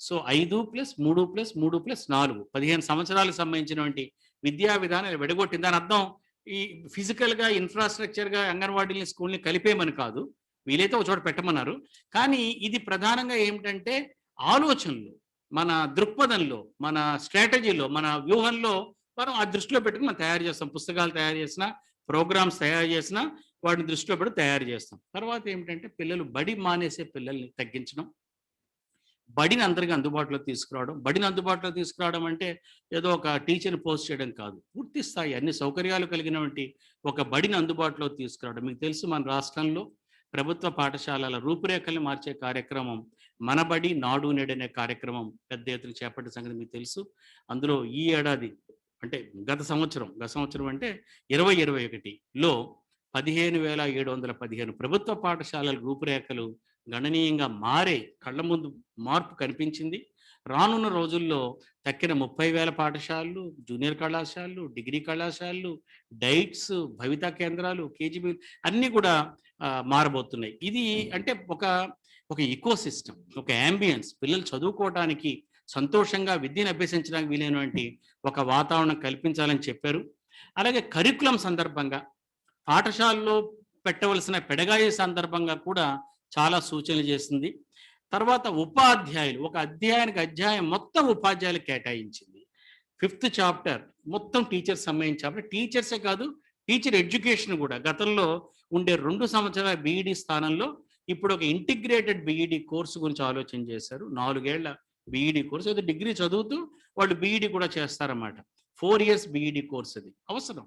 సో 5+3+3+4 15 సంవత్సరాలకు సంబంధించినటువంటి విద్యా విధానాలు విడగొట్టింది. దాని అర్థం ఈ ఫిజికల్గా, ఇన్ఫ్రాస్ట్రక్చర్గా అంగన్వాడీని, స్కూల్ని కలిపేయమని కాదు, వీలైతే ఒక చోట పెట్టమన్నారు. కానీ ఇది ప్రధానంగా ఏమిటంటే ఆలోచనలు, మన దృక్పథంలో, మన స్ట్రాటజీలో, మన వ్యూహంలో మనం ఆ దృష్టిలో పెట్టుకుని మనం తయారు చేస్తాం. పుస్తకాలు తయారు చేసిన, ప్రోగ్రామ్స్ తయారు చేసిన వాటిని దృష్టిలో పెట్టి తయారు చేస్తాం. తర్వాత ఏమిటంటే పిల్లలు బడి మానేసే పిల్లల్ని తగ్గించడం, బడిని అందరికీ అందుబాటులో తీసుకురావడం. బడిని అందుబాటులో తీసుకురావడం అంటే ఏదో ఒక టీచర్ని పోస్ట్ చేయడం కాదు, పూర్తి స్థాయి అన్ని సౌకర్యాలు కలిగినటువంటి ఒక బడిని అందుబాటులో తీసుకురావడం. మీకు తెలుసు మన రాష్ట్రంలో ప్రభుత్వ పాఠశాలల రూపురేఖల్ని మార్చే కార్యక్రమం మన బడి నాడు నేడు అనే కార్యక్రమం పెద్ద ఎత్తున చేపట్టిన సంగతి మీకు తెలుసు. అందులో ఈ ఏడాది అంటే గత సంవత్సరం అంటే 2021లో 15,715 ప్రభుత్వ పాఠశాలల రూపురేఖలు గణనీయంగా మారే, కళ్ళ ముందు మార్పు కనిపించింది. రానున్న రోజుల్లో తక్కిన 30,000 పాఠశాలలు, జూనియర్ కళాశాలలు, డిగ్రీ కళాశాలలు, డైట్స్, భవితా కేంద్రాలు, కేజీబీ అన్నీ కూడా మారబోతున్నాయి. ఇది అంటే ఒక ఇకో సిస్టమ్, ఒక యాంబియన్స్, పిల్లలు చదువుకోవడానికి సంతోషంగా విద్యను అభ్యసించడానికి వీలైనటువంటి ఒక వాతావరణం కల్పించాలని చెప్పారు. అలాగే కరికులం సందర్భంగా పాఠశాలలో పెట్టవలసిన పెడగాయి సందర్భంగా కూడా చాలా సూచనలు చేసింది. తర్వాత ఉపాధ్యాయులు, ఒక అధ్యాయం మొత్తం ఉపాధ్యాయులు కేటాయించింది. 5th చాప్టర్ మొత్తం టీచర్స్ సంబంధించి కాబట్టి టీచర్సే కాదు, టీచర్ ఎడ్యుకేషన్ కూడా గతంలో ఉండే 2 సంవత్సరాల బీఈడి స్థానంలో ఇప్పుడు ఒక ఇంటిగ్రేటెడ్ బీఈడి కోర్సు గురించి ఆలోచన చేశారు. 4 ఏళ్ల బీఈడి కోర్సు, అది డిగ్రీ చదువుతూ వాళ్ళు బీఈడి కూడా చేస్తారన్నమాట. 4 years బీఈడి కోర్స్ అది అవసరం.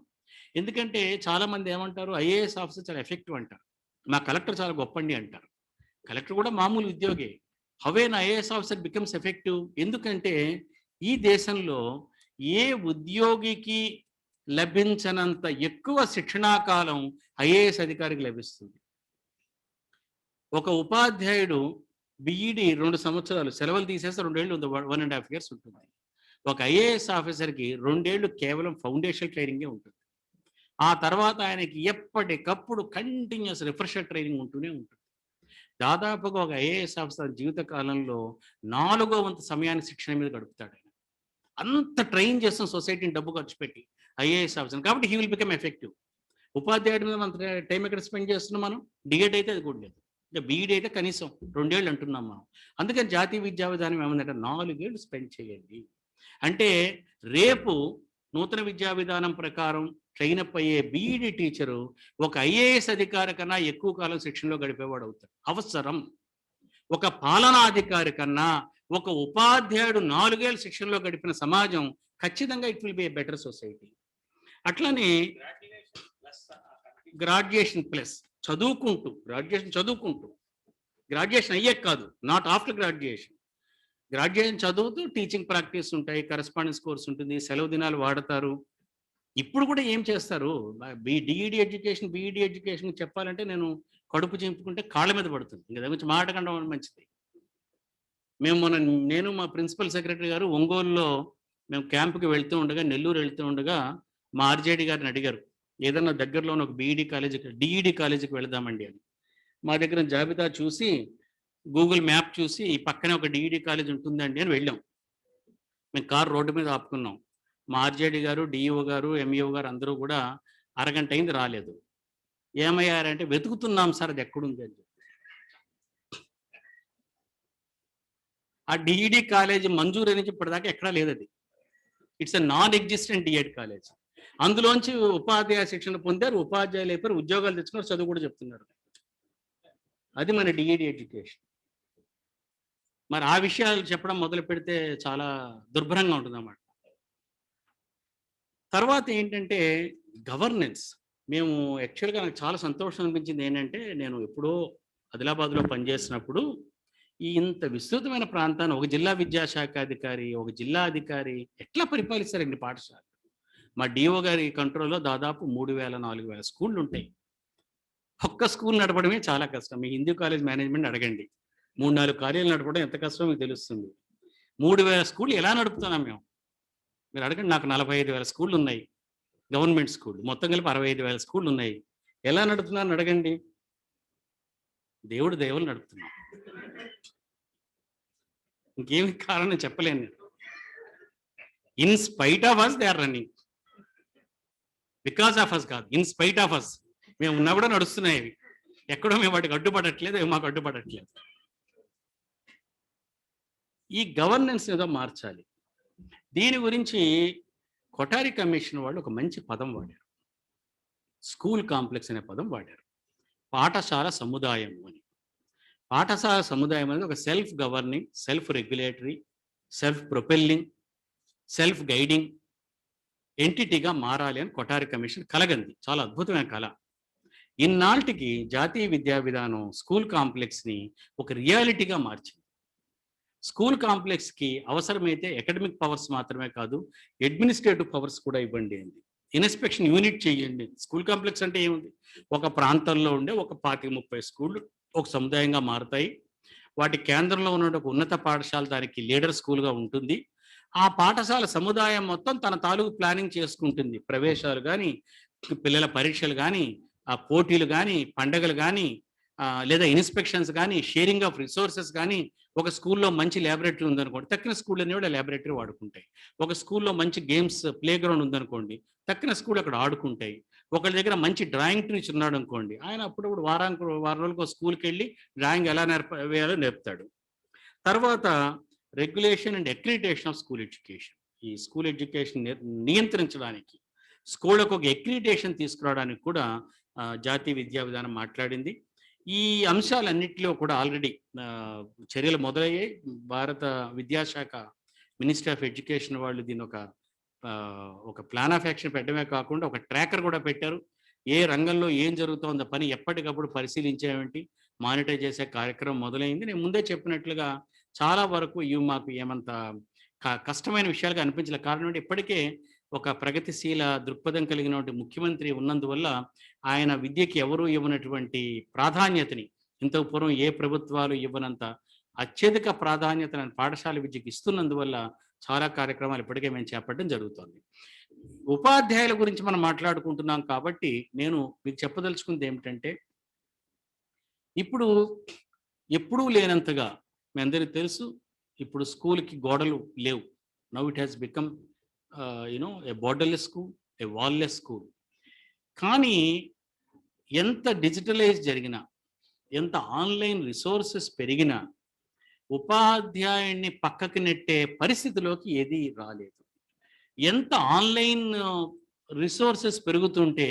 ఎందుకంటే చాలా మంది ఏమంటారు, ఐఏఎస్ ఆఫీసర్ చాలా ఎఫెక్టివ్ అంటారు, మా కలెక్టర్ చాలా గొప్పండి అంటారు. కలెక్టర్ కూడా మామూలు ఉద్యోగే. How an IAS officer becomes effective? ఎందుకంటే ఈ దేశంలో ఏ ఉద్యోగికి లభించనంత ఎక్కువ శిక్షణా కాలం ఐఏఎస్ అధికారికి లభిస్తుంది. ఒక ఉపాధ్యాయుడు బీఈడి 2 సంవత్సరాలు సెలవులు తీసేస్తే 2 ఏళ్ళు 1.5 years ఉంటుంది. ఒక ఐఏఎస్ ఆఫీసర్కి 2 ఏళ్ళు కేవలం ఫౌండేషన్ ట్రైనింగే ఉంటుంది. ఆ తర్వాత ఆయనకి ఎప్పటికప్పుడు కంటిన్యూస్ రిఫ్రెషర్ ట్రైనింగ్ ఉంటూనే ఉంటుంది. దాదాపుగా ఒక ఐఏఎస్ ఆఫీసర్ జీవిత కాలంలో 4వ వంతు సమయాన్ని శిక్షణ మీద గడుపుతాడు ఆయన. అంత ట్రైన్ చేస్తున్న సొసైటీని డబ్బు ఖర్చు పెట్టి ఐఏఎస్ ఆఫీసర్. కాబట్టి హీ విల్ బికమ్ ఎఫెక్టివ్. ఉపాధ్యాయుడి మీద అంత టైం ఎక్కడ స్పెండ్ చేస్తున్నాం మనం? డిఎడ్ అయితే అది కూడా లేదు, ఇంకా బీఈడి అయితే కనీసం 2 ఏళ్ళు అంటున్నాం మనం. అందుకని జాతీయ విద్యా విధానం ఏమందంటే 4 ఏళ్ళు స్పెండ్ చేయండి. అంటే రేపు నూతన విద్యా విధానం ప్రకారం ట్రైన్ అప్ అయ్యే బీఈడి టీచరు ఒక ఐఏఎస్ అధికారి కన్నా ఎక్కువ కాలం శిక్షణలో గడిపేవాడు అవుతాడు. అవసరం. ఒక పాలనాధికారి కన్నా ఒక ఉపాధ్యాయుడు 4 ఏళ్ళు శిక్షణలో గడిపిన సమాజం ఖచ్చితంగా it will be A better society. అట్లనే గ్రాడ్యుయేషన్ ప్లస్ చదువుకుంటూ గ్రాడ్యుయేషన్ అయ్యే కాదు, నాట్ ఆఫ్టర్ గ్రాడ్యుయేషన్ చదువుతూ టీచింగ్ ప్రాక్టీస్ ఉంటాయి, కరెస్పాండెన్స్ కోర్స్ ఉంటుంది, సెలవు దినాలు వాడతారు. ఇప్పుడు కూడా ఏం చేస్తారు, బీఈడి ఎడ్యుకేషన్ చెప్పాలంటే నేను కడుపు చింపుకుంటే కాళ్ళ మీద పడుతుంది. ఇంకా దాని గురించి మాట్లాడడం మంచిది. నేను మా ప్రిన్సిపల్ సెక్రటరీ గారు ఒంగోలులో మేము క్యాంపుకి వెళ్తూ ఉండగా, నెల్లూరు వెళ్తూ ఉండగా మా ఆర్జేడి గారిని అడిగారు, ఏదన్నా దగ్గరలో ఒక డిఈడి కాలేజీకి వెళదామండి అని. మా దగ్గర జాబితా చూసి గూగుల్ మ్యాప్ చూసి ఈ పక్కనే ఒక డిఈడి కాలేజ్ ఉంటుందండి అని వెళ్ళాం. మేము కారు రోడ్డు మీద ఆపుకున్నాం. మా ఆర్జేడి గారు, డిఈఓ గారు, ఎంఈఓ గారు అందరూ కూడా అరగంట అయింది రాలేదు. ఏమయ్యారంటే వెతుకుతున్నాం సార్ అది ఎక్కడుంది అని చెప్పి. ఆ డిఈడి కాలేజ్ మంజూరు నుంచి ఇప్పటిదాకా ఎక్కడా లేదు. అది it's a non existent DEd college. అందులోంచి ఉపాధ్యాయ శిక్షణ పొందారు, ఉపాధ్యాయులు అయిపోయారు, ఉద్యోగాలు తెచ్చుకున్నారు, చదువు కూడా చెప్తున్నారు. అది మన డిఈడి ఎడ్యుకేషన్. మరి ఆ విషయాలు చెప్పడం మొదలు పెడితే చాలా దుర్భరంగా ఉంటుంది అన్నమాట. తర్వాత ఏంటంటే గవర్నెన్స్. మేము యాక్చువల్గా నాకు చాలా సంతోషం అనిపించింది ఏంటంటే, నేను ఎప్పుడో ఆదిలాబాద్లో పనిచేసినప్పుడు ఇంత విస్తృతమైన ప్రాంతాన్ని ఒక జిల్లా విద్యాశాఖ అధికారి, ఒక జిల్లా అధికారి ఎట్లా పరిపాలిస్తారండి పాఠశాల. మా డిఓ గారి కంట్రోల్లో దాదాపు 3,000-4,000 స్కూళ్ళు ఉంటాయి. ఒక్క స్కూల్ నడపడమే చాలా కష్టం. మీ హిందూ కాలేజ్ మేనేజ్మెంట్ అడగండి, 3-4 కాలేజీలు నడపడం ఎంత కష్టమో మీకు తెలుస్తుంది. 3,000 స్కూళ్ళు ఎలా నడుపుతున్నాం మేము? మీరు అడగండి. నాకు 45,000 స్కూళ్ళు ఉన్నాయి, గవర్నమెంట్ స్కూల్ మొత్తం కలిపి 65,000 స్కూళ్ళు ఉన్నాయి. ఎలా నడుపుతున్నారని అడగండి. దేవుడు దేవులు నడుపుతున్నాం, ఇంకేమి కారణం చెప్పలేను. In spite of us they are running, because of us కాదు, ఇన్ స్పైట్ ఆఫ్ అస్. మేము ఉన్నా కూడా నడుస్తున్నాయి అవి. ఎక్కడో మేము వాటికి అడ్డుపడట్లేదు, అవి మాకు అడ్డుపడట్లేదు. ఈ గవర్నెన్స్ ఏదో మార్చాలి. దీని గురించి కొఠారి కమిషన్ వాళ్ళు ఒక మంచి పదం వాడారు, స్కూల్ కాంప్లెక్స్ అనే పదం వాడారు. పాఠశాల సముదాయం అని. పాఠశాల సముదాయం అనేది ఒక self governing, self regulatory, self propelling, self guiding ఎంటిటీగా మారాలి అని కొఠారి కమిషన్ కలగంది. చాలా అద్భుతమైన కళ. ఇన్నాళ్ళకి జాతీయ విద్యా విధానం స్కూల్ కాంప్లెక్స్ని ఒక రియాలిటీగా మార్చింది. స్కూల్ కాంప్లెక్స్కి అవసరమైతే అకాడమిక్ పవర్స్ మాత్రమే కాదు, అడ్మినిస్ట్రేటివ్ పవర్స్ కూడా ఇవ్వండి అండి. ఇన్స్పెక్షన్ యూనిట్ చేయండి. స్కూల్ కాంప్లెక్స్ అంటే ఏముంది, ఒక ప్రాంతంలో ఉండే ఒక 25-30 స్కూళ్ళు ఒక సముదాయంగా మారుతాయి. వాటి కేంద్రంలో ఉన్న ఒక ఉన్నత పాఠశాల దానికి లీడర్ స్కూల్గా ఉంటుంది. ఆ పాఠశాల సముదాయం మొత్తం తన తాలూకు ప్లానింగ్ చేసుకుంటుంది. ప్రవేశాలు కానీ, పిల్లల పరీక్షలు కానీ, ఆ పోటీలు కానీ, పండగలు కానీ, లేదా ఇన్స్పెక్షన్స్ కానీ, షేరింగ్ ఆఫ్ రిసోర్సెస్ కానీ. ఒక స్కూల్లో మంచి ల్యాబొరేటరీ ఉందనుకోండి, తక్కిన స్కూల్ అన్ని కూడా ల్యాబొరేటరీ వాడుకుంటాయి. ఒక స్కూల్లో మంచి గేమ్స్ ప్లే గ్రౌండ్ ఉందనుకోండి, తక్కిన స్కూల్ అక్కడ ఆడుకుంటాయి. ఒకళ్ళ దగ్గర మంచి డ్రాయింగ్ టీచర్ ఉన్నాడు అనుకోండి, ఆయన అప్పుడప్పుడు వారం రోజులకు స్కూల్కి వెళ్ళి డ్రాయింగ్ ఎలా వేయాలో నేర్పుతాడు. తర్వాత regulation and accreditation of school education. ఈ స్కూల్ ఎడ్యుకేషన్ నియంత్రించడానికి, స్కూళ్ళకు ఒక అక్రిడిటేషన్ తీసుకురావడానికి కూడా జాతీయ విద్యా విధానం మాట్లాడింది. ఈ అంశాలన్నింటిలో కూడా ఆల్రెడీ చర్యలు మొదలయ్యాయి. భారత విద్యాశాఖ, మినిస్ట్రీ ఆఫ్ ఎడ్యుకేషన్ వాళ్ళు దీని ఒక ప్లాన్ ఆఫ్ యాక్షన్ పెట్టడమే కాకుండా ఒక ట్రాకర్ కూడా పెట్టారు. ఏ రంగంలో ఏం జరుగుతోందో పని ఎప్పటికప్పుడు పరిశీలించేవేంటి, మానిటర్ చేసే కార్యక్రమం మొదలైంది. నేను ముందే చెప్పినట్లుగా చాలా వరకు ఇవి మాకు ఏమంత కష్టమైన విషయాలుగా అనిపించలేదు. కారణం అంటే ఇప్పటికే ఒక ప్రగతిశీల దృక్పథం కలిగినటువంటి ముఖ్యమంత్రి ఉన్నందువల్ల ఆయన విద్యకి ఎవరూ ఇవ్వనటువంటి ప్రాధాన్యతని, ఇంతకు పూర్వం ఏ ప్రభుత్వాలు ఇవ్వనంత అత్యధిక ప్రాధాన్యతను పాఠశాల విద్యకి ఇస్తున్నందువల్ల చాలా కార్యక్రమాలు ఇప్పటికే మేము చేపట్టడం జరుగుతుంది. ఉపాధ్యాయుల గురించి మనం మాట్లాడుకుంటున్నాం కాబట్టి నేను మీకు చెప్పదలుచుకుంది ఏమిటంటే, ఇప్పుడు ఎప్పుడూ లేనంతగా మీ అందరికీ తెలుసు, ఇప్పుడు స్కూల్కి గోడలు లేవు. Now it has become a borderless school, a wallless school. కానీ ఎంత డిజిటలైజ్ జరిగినా, ఎంత ఆన్లైన్ రిసోర్సెస్ పెరిగినా ఉపాధ్యాయుడిని పక్కకి నెట్టే పరిస్థితిలోకి ఏది రాలేదు. ఎంత ఆన్లైన్ రిసోర్సెస్ పెరుగుతుంటే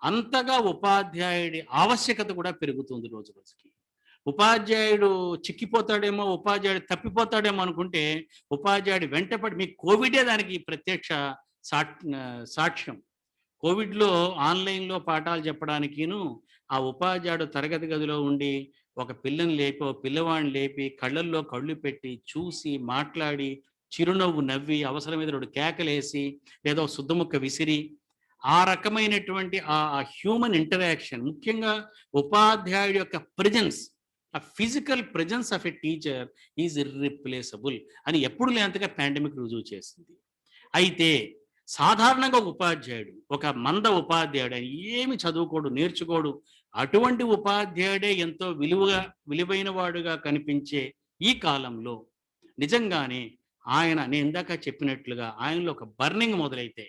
అంతగా ఉపాధ్యాయుడి ఆవశ్యకత కూడా పెరుగుతుంది రోజు రోజుకి. ఉపాధ్యాయుడు చిక్కిపోతాడేమో, ఉపాధ్యాయుడు తప్పిపోతాడేమో అనుకుంటే ఉపాధ్యాయుడు వెంటపడి, మీ కోవిడే దానికి ప్రత్యక్ష సాక్ష్యం. కోవిడ్లో ఆన్లైన్లో పాఠాలు చెప్పడానికిను ఆ ఉపాధ్యాయుడు తరగతి గదిలో ఉండి ఒక పిల్లని లేపి, ఒక పిల్లవాడిని లేపి కళ్ళల్లో కళ్ళు పెట్టి చూసి మాట్లాడి చిరునవ్వు నవ్వి అవసరమైన రెండు కేకలేసి లేదా శుద్ధముక్క విసిరి ఆ రకమైనటువంటి ఆ హ్యూమన్ ఇంటరాక్షన్, ముఖ్యంగా ఉపాధ్యాయుడి యొక్క ప్రెజెన్స్, ఆ physical presence of a teacher is irreplaceable అని ఎప్పుడు లేనంతగా పాండమిక్ రుజువు చేసింది. అయితే సాధారణంగా ఒక ఉపాధ్యాయుడు, ఒక మంద ఉపాధ్యాయుడు, ఆయన ఏమి చదువుకోడు, నేర్చుకోడు, అటువంటి ఉపాధ్యాయుడే ఎంతో విలువైన వాడుగా కనిపించే ఈ కాలంలో నిజంగానే నేను ఇందాక చెప్పినట్లుగా ఆయనలో ఒక బర్నింగ్ మొదలైతే,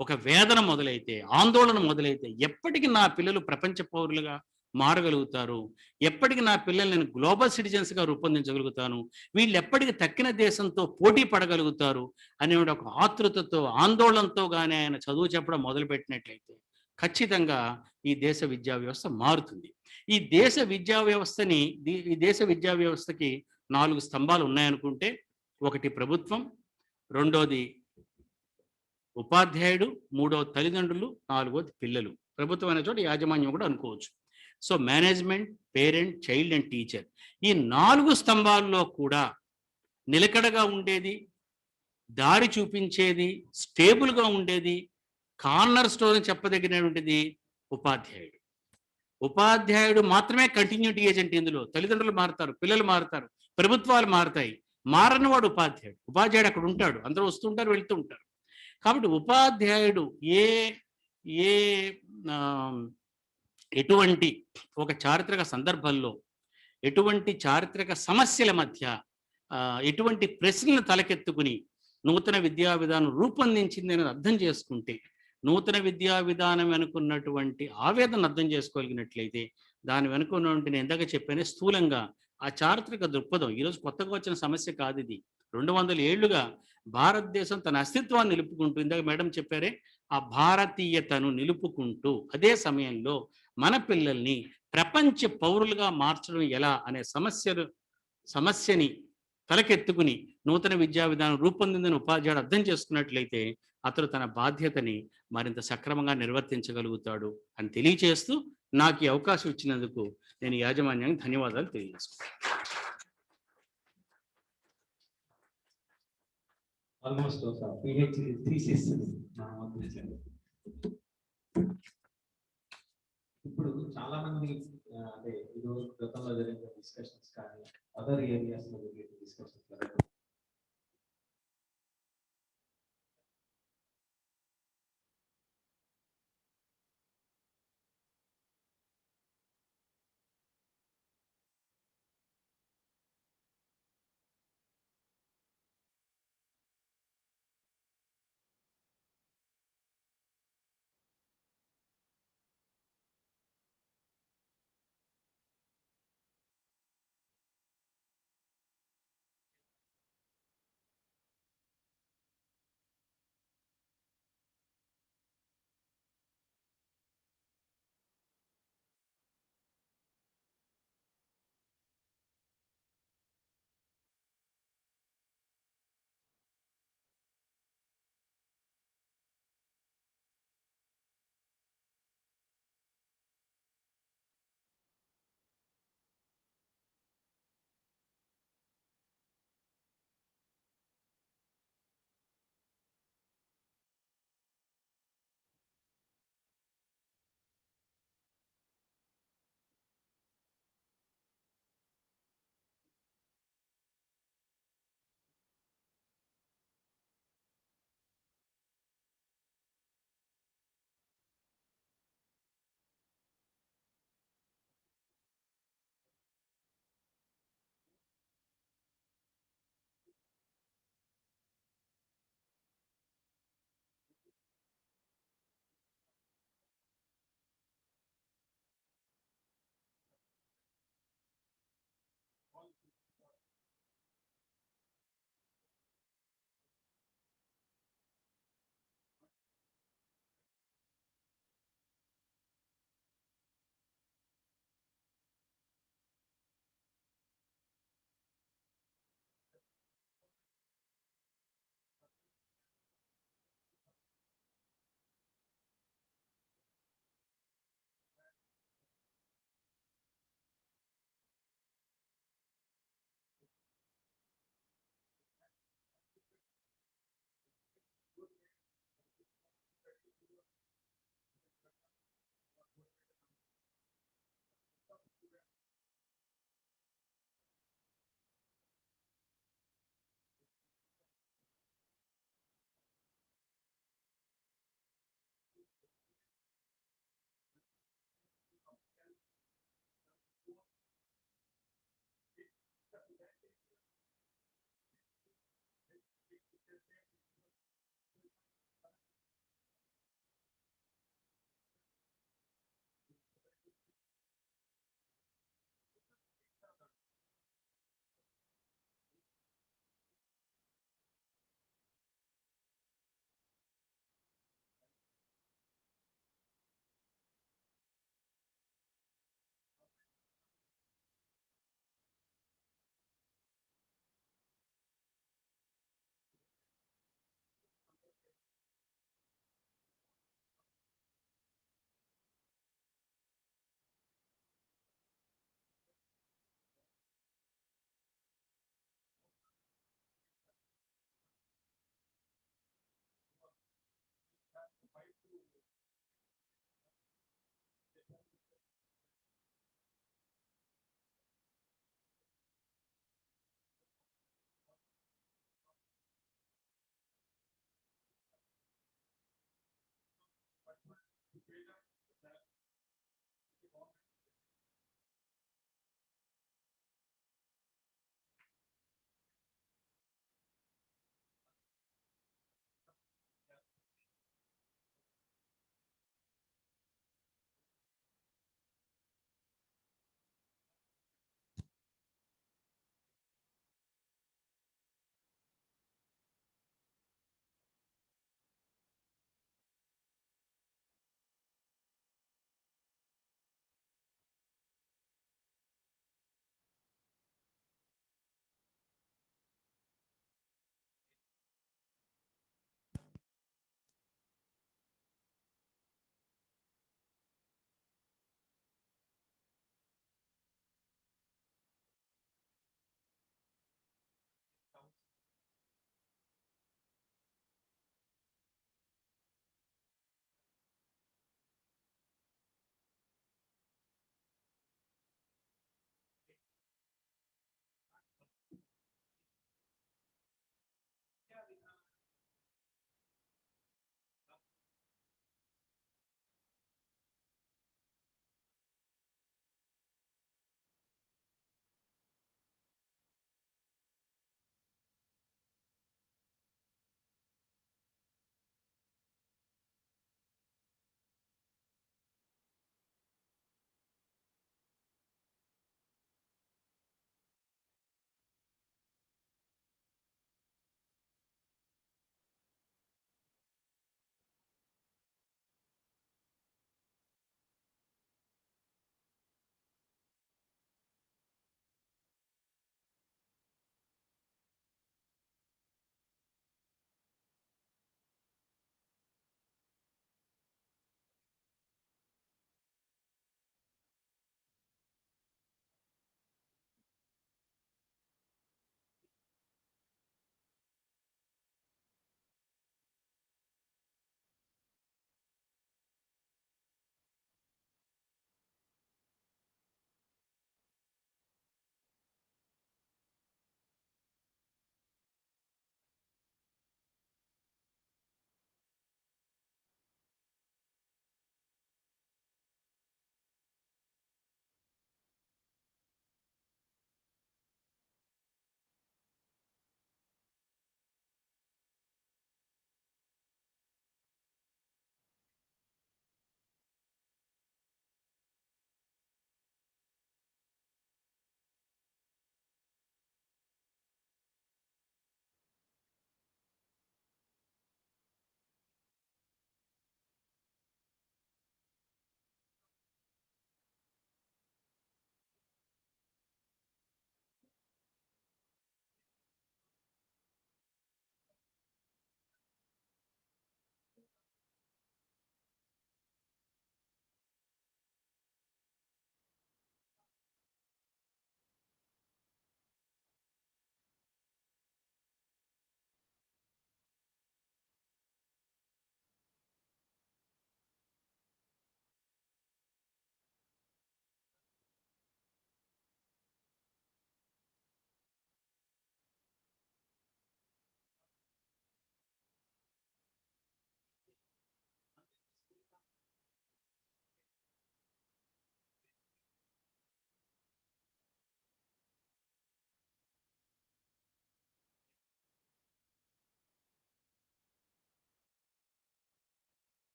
ఒక వేదన మొదలైతే, ఆందోళన మొదలైతే, ఎప్పటికీ నా పిల్లలు ప్రపంచ పౌరులుగా మారగలుగుతారు, ఎప్పటికీ నా పిల్లలు నేను గ్లోబల్ సిటిజన్స్గా రూపొందించగలుగుతాను, వీళ్ళు ఎప్పటికీ తక్కిన దేశంతో పోటీ పడగలుగుతారు అనే ఒక ఆతృతతో, ఆందోళనతో కానీ ఆయన చదువు చెప్పడం మొదలుపెట్టినట్లయితే ఖచ్చితంగా ఈ దేశ విద్యా వ్యవస్థ మారుతుంది. ఈ దేశ విద్యా వ్యవస్థకి 4 స్తంభాలు ఉన్నాయనుకుంటే, ఒకటి ప్రభుత్వం, రెండోది ఉపాధ్యాయుడు, మూడోది తల్లిదండ్రులు, నాలుగోది పిల్లలు. ప్రభుత్వం అనే చోట యాజమాన్యం కూడా అనుకోవచ్చు. So management, parent, child and teacher, ఈ 4 స్తంభాల్లో కూడా నిలకడగా ఉండేది, దారి చూపించేది, స్టేబుల్గా ఉండేది, కార్నర్ స్టోన్ చెప్పదగినటువంటిది ఉపాధ్యాయుడు. ఉపాధ్యాయుడు మాత్రమే కంటిన్యూటీ ఏజెంట్. ఇందులో తల్లిదండ్రులు మారుతారు, పిల్లలు మారుతారు, ప్రభుత్వాలు మారుతాయి, మారని వాడు ఉపాధ్యాయుడు. ఉపాధ్యాయుడు అక్కడ ఉంటాడు, అందరూ వస్తుంటారు, వెళ్తూ ఉంటారు. కాబట్టి ఉపాధ్యాయుడు ఎటువంటి ఒక చారిత్రక సందర్భంలో, ఎటువంటి చారిత్రక సమస్యల మధ్య, ఎటువంటి ప్రశ్నలు తలకెత్తుకుని నూతన విద్యా విధానం రూపొందించింది అని అర్థం చేసుకుంటే, నూతన విద్యా విధానం వెనుకున్నటువంటి ఆవేదన అర్థం చేసుకోగలిగినట్లయితే, దాని వెనుకున్నటువంటి నేను ఇందాక చెప్పానే స్థూలంగా ఆ చారిత్రక దృక్పథం ఈరోజు కొత్తగా వచ్చిన సమస్య కాదు. ఇది 200 ఏళ్లుగా భారతదేశం తన అస్తిత్వాన్ని నిలుపుకుంటూ, ఇందాక మేడం చెప్పారే, ఆ భారతీయతను నిలుపుకుంటూ అదే సమయంలో మన పిల్లల్ని ప్రపంచ పౌరులుగా మార్చడం ఎలా అనే సమస్యని తలకెత్తుకుని నూతన విద్యా విధానం రూపొందిందని ఉపాధ్యాయుడు అర్థం చేసుకున్నట్లయితే అతడు తన బాధ్యతని మరింత సక్రమంగా నిర్వర్తించగలుగుతాడు అని తెలియచేస్తూ, నాకు ఈ అవకాశం ఇచ్చినందుకు నేను యాజమాన్యానికి ధన్యవాదాలు తెలియజేస్తున్నాను. ఆల్మోస్ట్ ఒక PhD థీసిస్ ఇప్పుడు చాలా మంది అంటే ఇది గతంలో జరిగిన డిస్కషన్స్ కానీ అదర్ ఏరియాస్ లో జరిగిన డిస్కషన్స్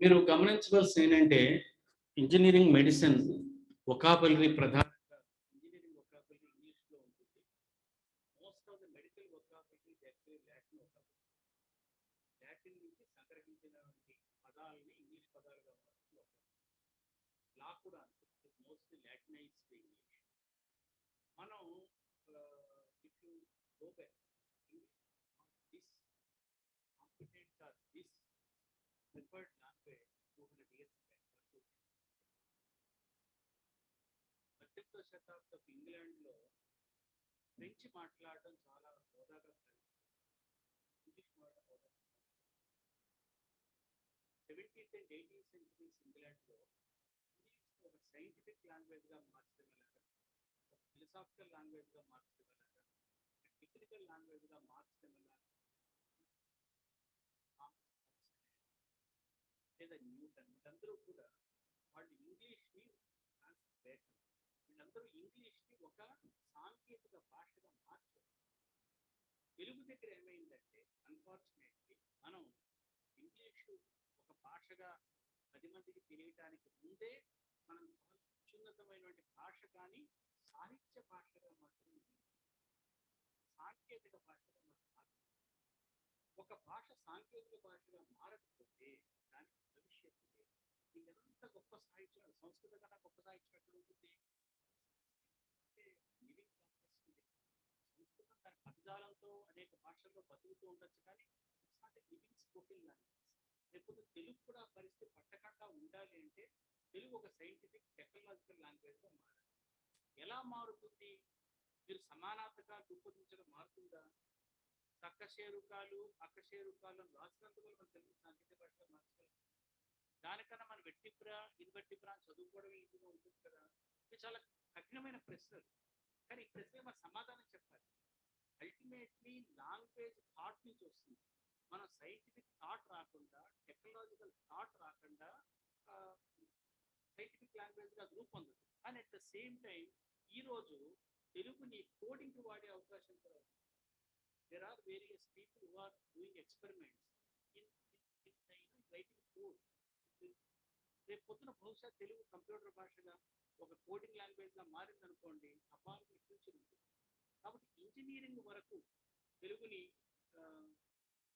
మీరు గమనించవలసిన ఏంటంటే ఇంజనీరింగ్ మెడిసిన్ వొకాబులరీ ప్రధానంగా ఇంజనీరింగ్ వొకాబులరీ ఇంగ్లీష్లో ఉంటుంది. Most of the medical vocabulary actually Latin vocabulary. Latin నుంచి సంగ్రహించినటువంటి పదాలని ఇంగ్లీష్ పదాలుగా మారుతూ లా కూడా మోస్ట్లీ లాటినైజ్డ్ ఇంగ్లీష్. మనం if you go back this competent or this preferred language 200 years back. 18వ శతాబ్దపు ఇంగ్లాండ్లో ఫ్రెంచ్ మాట్లాడడం చాలా హోదాగా ఇంగ్లీష్ మాట్లాడడం 17th and 18th centuries ఇంగ్లాండ్లో ఇంగ్లీష్ ఒక సైంటిఫిక్ లాంగ్వేజ్గా మార్చడం ఎలాగా, ఒక ఫిలసాఫికల్ లాంగ్వేజ్గా మార్చడం ఎలాగా, టెక్నికల్ లాంగ్వేజ్గా మార్చడం ఎలాగా, లేదా న్యూటన్ వీళ్ళందరూ కూడా వాళ్ళు ఇంగ్లీష్ని వీళ్ళందరూ ఇంగ్లీష్ని ఒక సాంకేతిక భాషగా మార్చారు. తెలుగు దగ్గర ఏమైందంటే అన్ఫార్చునేట్లీ మనం ఇంగ్లీషు ఒక భాషగా 10 మందికి తెలియటానికి ముందే మనం అత్యున్నతమైనటువంటి భాష కానీ సాహిత్య భాషగా మాత్రం సాంకేతిక భాషగా మనం ఒక భాష సాంకేతిక భాషగా మారకపోతే దానికి భవిష్యత్తు లేదు. ఎంత గొప్ప సాహిత్యం, సంస్కృత కన్నా గొప్ప సాహిత్యం ఎక్కడ ఉంటుంది? సంస్కృతం దాని పదజాలంతో అనేక భాషల్లో బతుకుతూ ఉండొచ్చు, కానీ లివింగ్ స్పోకెన్ లాంగ్వేజ్. లేకపోతే తెలుగు కూడా పరిస్థితి పట్టకుండా ఉండాలి అంటే తెలుగు ఒక సైంటిఫిక్ టెక్నాలజికల్ లాంగ్వేజ్గా మారాలి. ఎలా మారుతుంది? మీరు సమానార్థకాలు రూపొందించడం మారుతుందా? అక్కశేరుకాలు రాసినందుకు మనం తెలుగు సాంకేతిక భాషగా మార్చగలం. దానికన్నా మనం వెట్టిప్రా ఇన్వెట్టిప్రా అని చదువుకోవడం ఈజీగా ఉంటుంది కదా. ఇది చాలా కఠినమైన ప్రశ్నలు, కానీ ఈ ప్రశ్న మన సమాధానం చెప్పాలి. అల్టిమేట్లీ లాంగ్వేజ్ థాట్ నుంచి వస్తుంది. మనం సైంటిఫిక్ థాట్ రాకుండా, టెక్నాలజికల్ థాట్ రాకుండా సైంటిఫిక్ లాంగ్వేజ్గా రూపొందదు. And at the same time ఈరోజు తెలుగుని కోడింగ్ వాడే అవకాశం కూడా ఉంది. There are various people who are doing experiments in writing code. రేపు పొద్దున బహుశా తెలుగు కంప్యూటర్ భాషగా ఒక కోడింగ్ లాంగ్వేజ్గా మారిందనుకోండి, అపారమైన ఫ్యూచర్ ఉంటుంది. కాబట్టి ఇంజనీరింగ్ వరకు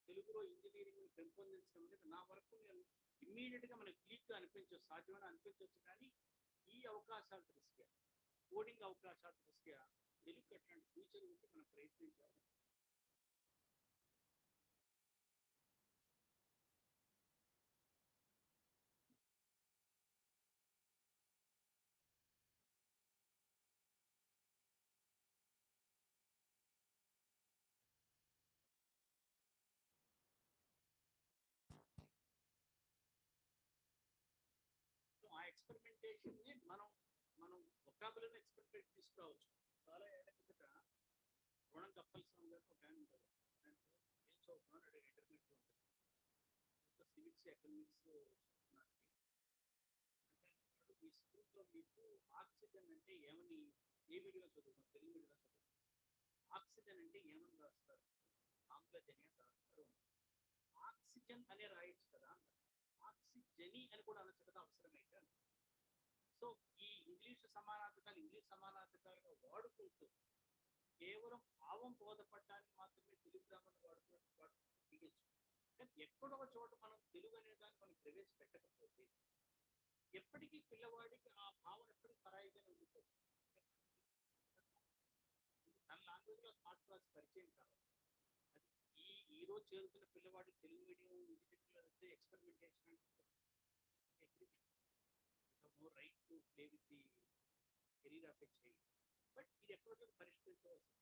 తెలుగులో ఇంజనీరింగ్ పెంపొందించడం అనేది నా వరకు నేను ఇమ్మీడియట్గా మనకు క్లిక్గా అనిపించవచ్చు, సాధ్యమైన అనిపించవచ్చు. కానీ ఈ అవకాశాల దృష్ట్యా, కోడింగ్ అవకాశాల దృష్ట్యా తెలుగు అట్లాంటి ఫ్యూచర్ ఉంటే మనం ప్రయత్నించాలి. ఎక్స్పెరిమెంటేషన్ మనం వొకాబులరీ ఎక్స్పెరిమెంట్ తీసుకురావచ్చు. చాలా ఏళ్ళ కిందట రుణం కప్పాల్సిన గారు ఒక ఆయన ఉంటారు. ఏం చదువుతున్నాడు ఇంటర్మీడియట్ ఉంటుంది, సివిక్స్ ఎకనామిక్స్ చదువుతున్నాడు. ఈ స్కూల్లో మీకు ఆక్సిజన్ అంటే ఏమని ఏ మీడియంలో చదువుతాం, తెలుగు మీడియంలో చదువుతాం. ఆక్సిజన్ అంటే ఏమని రాస్తారు? ఆమ్లజని రాస్తారు. ఆక్సిజన్ అనే రాయొచ్చు కదా, ఆక్సిజని అని కూడా అనొచ్చు కదా అవసరమైతే. సో ఈ ఇంగ్లీష్ సమానార్థకాలుగా వాడుకుంటూ కేవలం భావం బోధపడడానికి మాత్రమే తెలుగు గ్రామాన్ని వాడుకోవచ్చు. కానీ ఎక్కడో చోట మనం తెలుగు అనే దాన్ని మనం ప్రవేశపెట్టకపోతే ఎప్పటికీ పిల్లవాడికి ఆ భావన ఎప్పటికీ పరాయిగానే ఉండిపోతుంది. తన లాంగ్వేజ్ లో థాట్ ప్రాసెస్ పరిచయం కావాలి. అది ఈ రోజు చేరుతున్న పిల్లవాడు Telugu medium individual experimentation no right to play with the career of a child. But ఇది ఎక్కడో పరిష్కరించవచ్చు.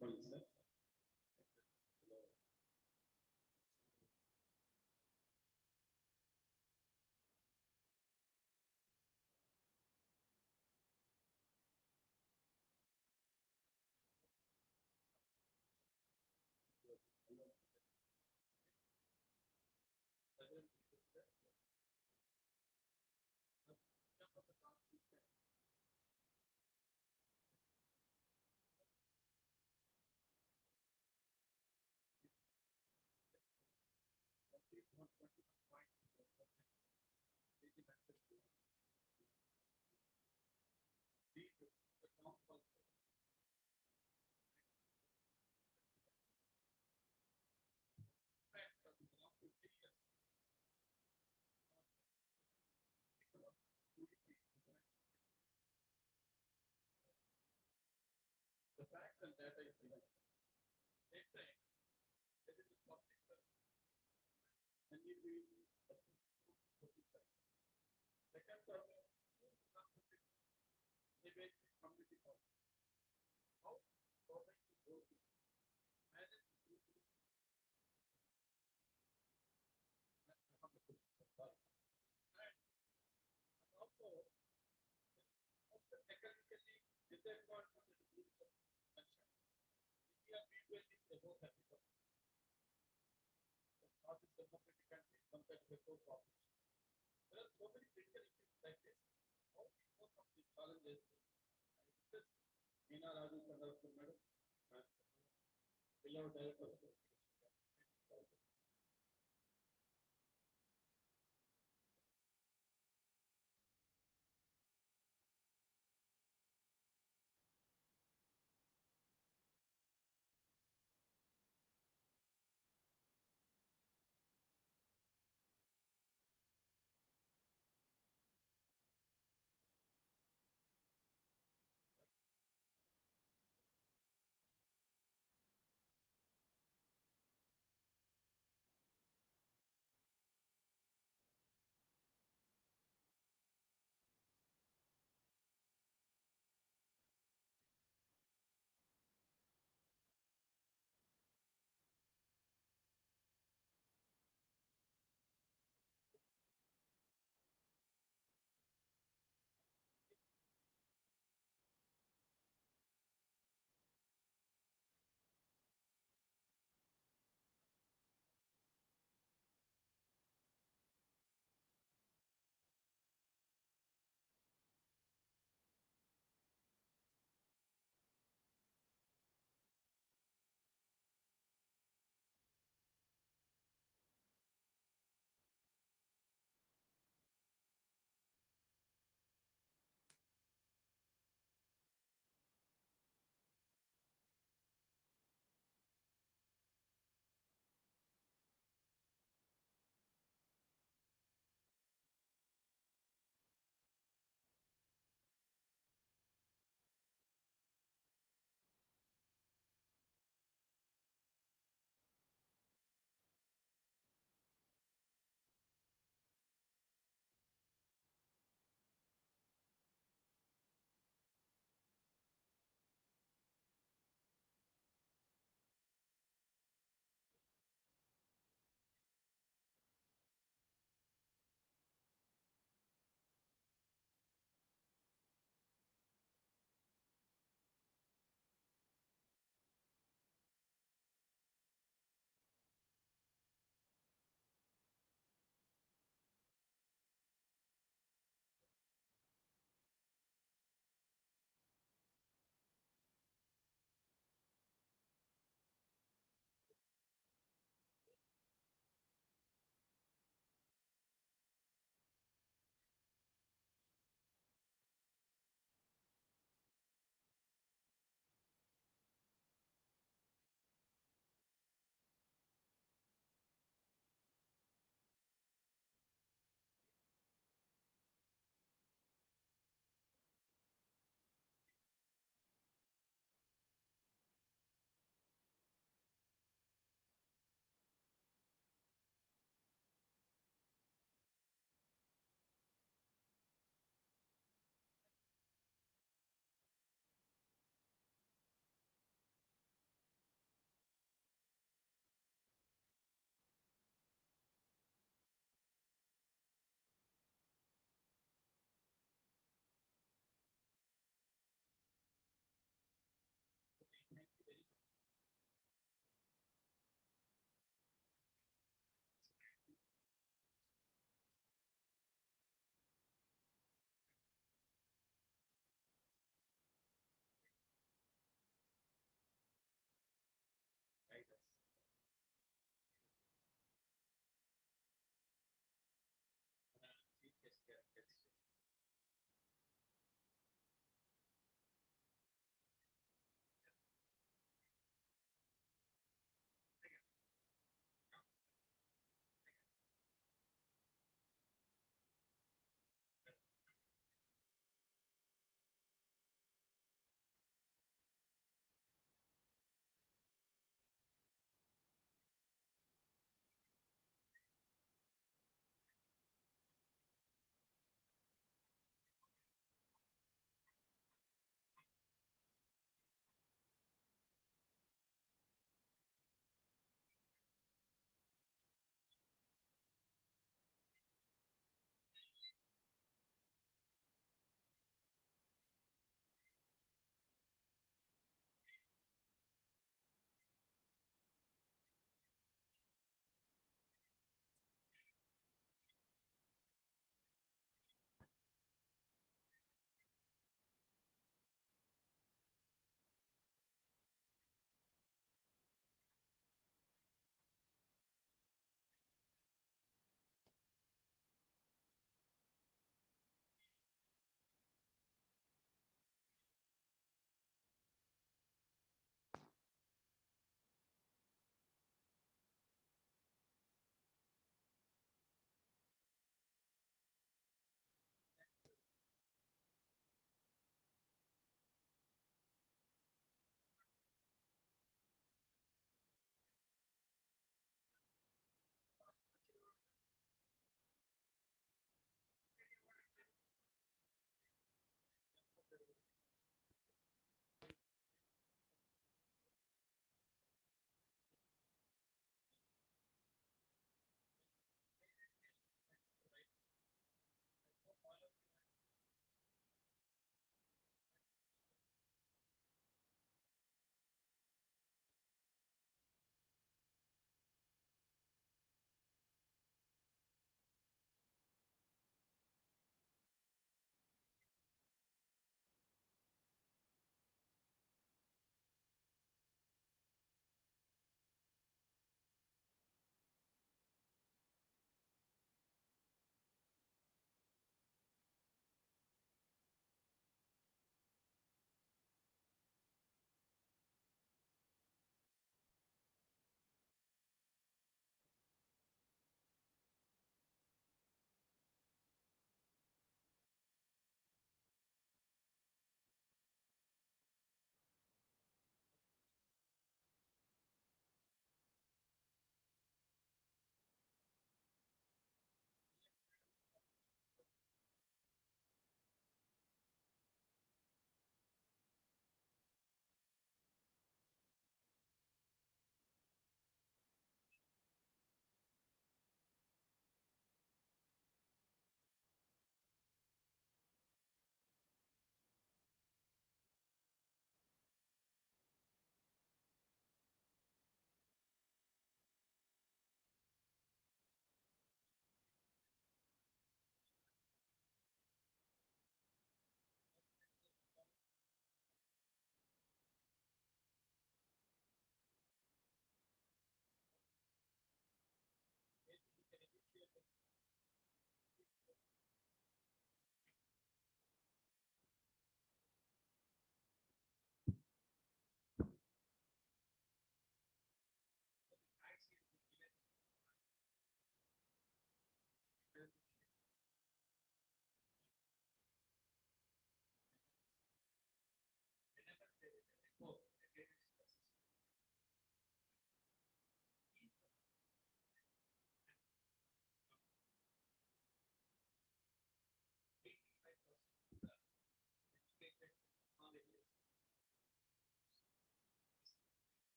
చెప్పండి sir.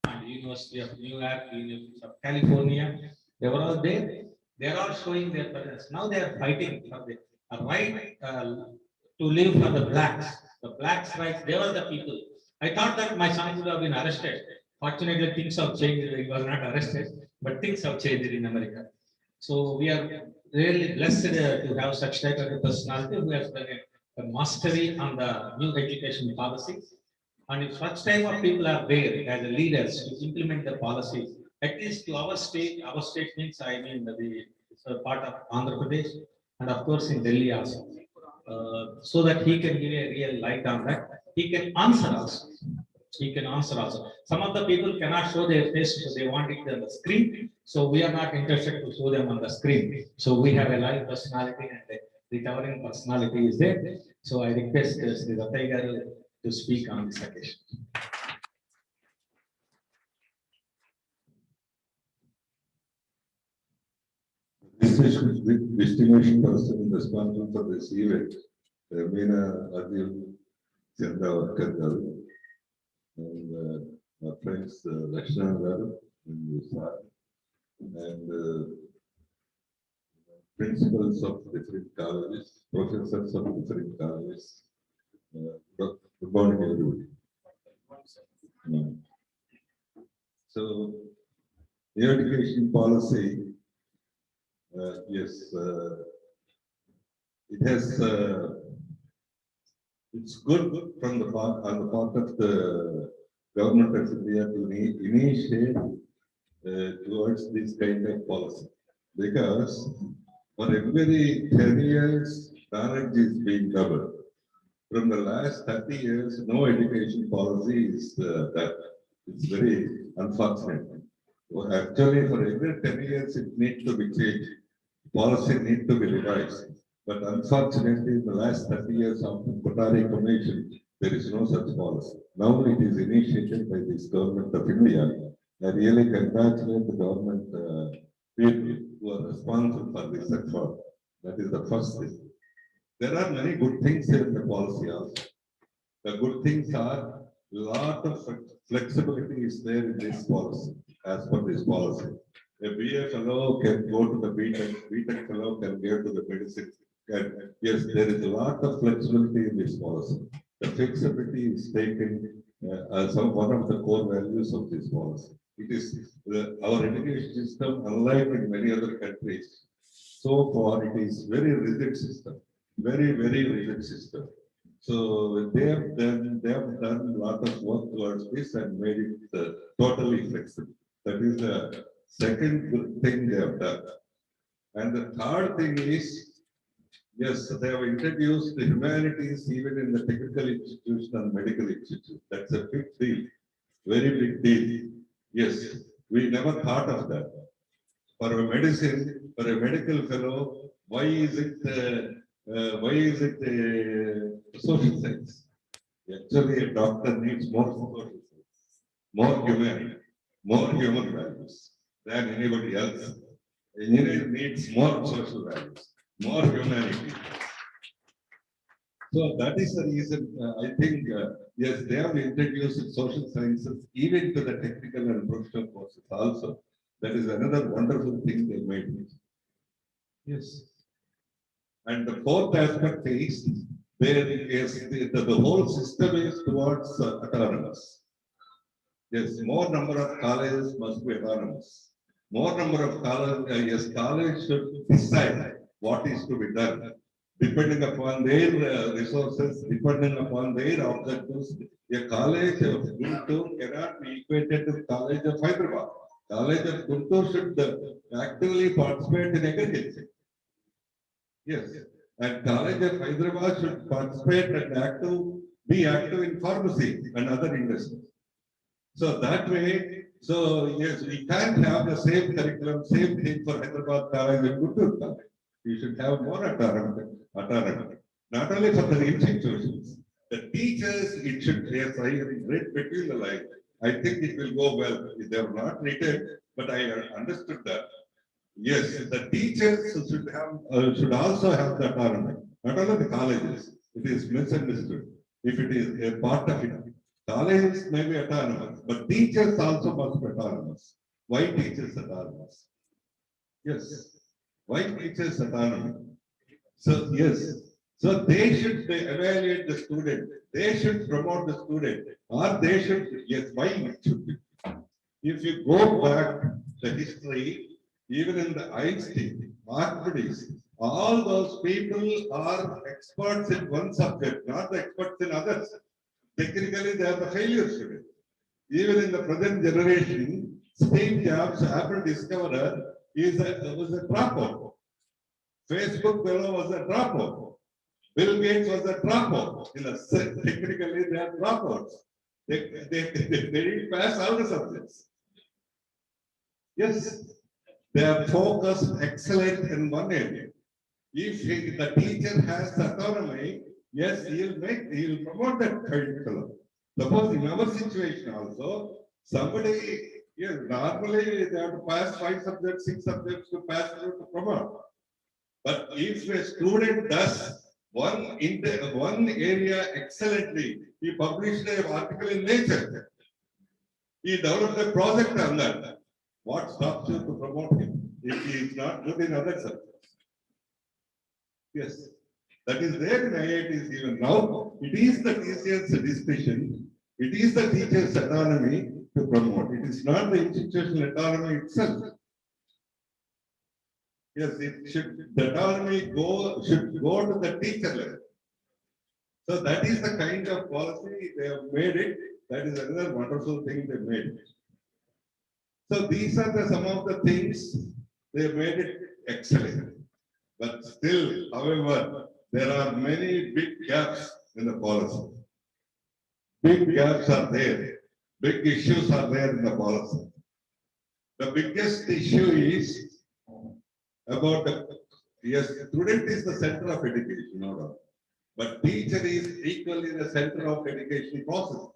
And University of New York, University of California, they were all there. They are all showing their presence. Now they are fighting for the right to live for the blacks. The blacks' rights, they were the people. I thought that my son would have been arrested. Fortunately, things have changed. He was not arrested, but things have changed in America. So we are really blessed to have such type of a personality who has done a mastery on the new education policy. And if such type of people are there as leaders to implement the policies, at least to our state means I mean it's a part of Andhra Pradesh and of course in Delhi also. So that he can give a real light on that. He can answer also. He can answer also. Some of the people cannot show their face, so they want it on the screen. So we are not interested to show them on the screen. So we have a live personality and the towering personality is there. So I request Sri Rattai Garu to speak on this occasion. Distinguished person responsible for this event, Meena Adil Chandawakar Garu, and my friends Lakshmana Garu and Usar, and principals of different colleges, professors of different colleges. Good morning, everybody. So, the education policy, yes, it has. It's good from the part on the part of the government of India to initiate towards this kind of policy, because for every 10 years, knowledge is being doubled. From the last 30 years, no education policy is that. It's very unfortunate. Well, actually, for every 10 years, it needs to be changed. Policy needs to be revised. But unfortunately, in the last 30 years of the Kothari Commission, there is no such policy. Now it is initiated by this government of India. I really congratulate the government people who are responsible for this effort. That is the first thing. There are many good things in the policy also. The good things are a lot of flexibility is there in this policy, as per this policy. A BA fellow can go to the BTech fellow can go to the medicine. And yes, there is a lot of flexibility in this policy. The flexibility is taken as one of the core values of this policy. It is our education system, unlike in many other countries, so far it is very rigid system, very rigid system. So they have done a lot of work towards this and made it totally flexible. That is the second good thing they have done. And the third thing is, yes, they have introduced the humanities even in the technical institution and medical institute. That's a big deal, very big deal. Yes, we never thought of that. For a medicine, for a medical fellow, why is it social science? Actually, a doctor needs more social science, more human values than anybody else. Engineer needs more social values, more humanity. So that is the reason, I think, yes, they have introduced social sciences even to the technical and professional courses also. That is another wonderful thing they made. Yes. And the fourth aspect is, there is, the whole system is towards autonomous. Yes, more number of colleges must be autonomous. More number of colleges, yes, college should decide what is to be done, depending upon their resources, depending upon their objectives. A college of Guntur cannot be equated to College of Hyderabad. College of Guntur should actively participate in agriculture. Yes, and College of Hyderabad should participate and be active in pharmacy and other industries. So that way, so yes, we can't have the same curriculum, same thing for Hyderabad College and Guntur College. We should have more autonomy, not only for the institutions, the teachers, it should, yes, I read between the lines. I think it will go well. They have not written, but I understood that. Yes, the teachers should also have the autonomy, not only the colleges. It is misunderstood. If it is a part of it, colleges may be autonomous, but teachers also must be autonomous. Why teachers autonomous? Yes. Why teachers autonomy? So yes, so they should evaluate the student. They should promote the student, or they should, yes, why it should be. If you go back the history, even in the Einstein, Archimedes, all those people are experts in one subject, not the experts in others. Technically, they are the failure students. Even in the present generation, Steve Jobs, Apple discoverer, was a dropout. Facebook fellow was a dropout. Bill Gates was a dropout. Technically, they are dropouts. They didn't pass all the subjects. Yes, they are focused, excellent in one area. If the teacher has autonomy, yes, he'll promote that curriculum. Suppose in our situation also, somebody, yes, normally they have to pass 5 subjects, 6 subjects to pass through to promote. But if a student does one area excellently, he published an article in Nature, he developed a project on that. What stops you to promote him if he is not good in other subjects? Yes, that is there in IITs even now. It is the teacher's discretion. It is the teacher's autonomy to promote. It is not the institutional autonomy itself. Yes, the autonomy should go to the teacher level. So that is the kind of policy they have made it. That is another wonderful thing they made. So these are some of the things they made it excellent. But still, however, there are many big gaps in the policy. Big gaps are there. Big issues are there in the policy. The biggest issue is about yes, student is the center of education, no doubt. But teacher is equally the center of education process.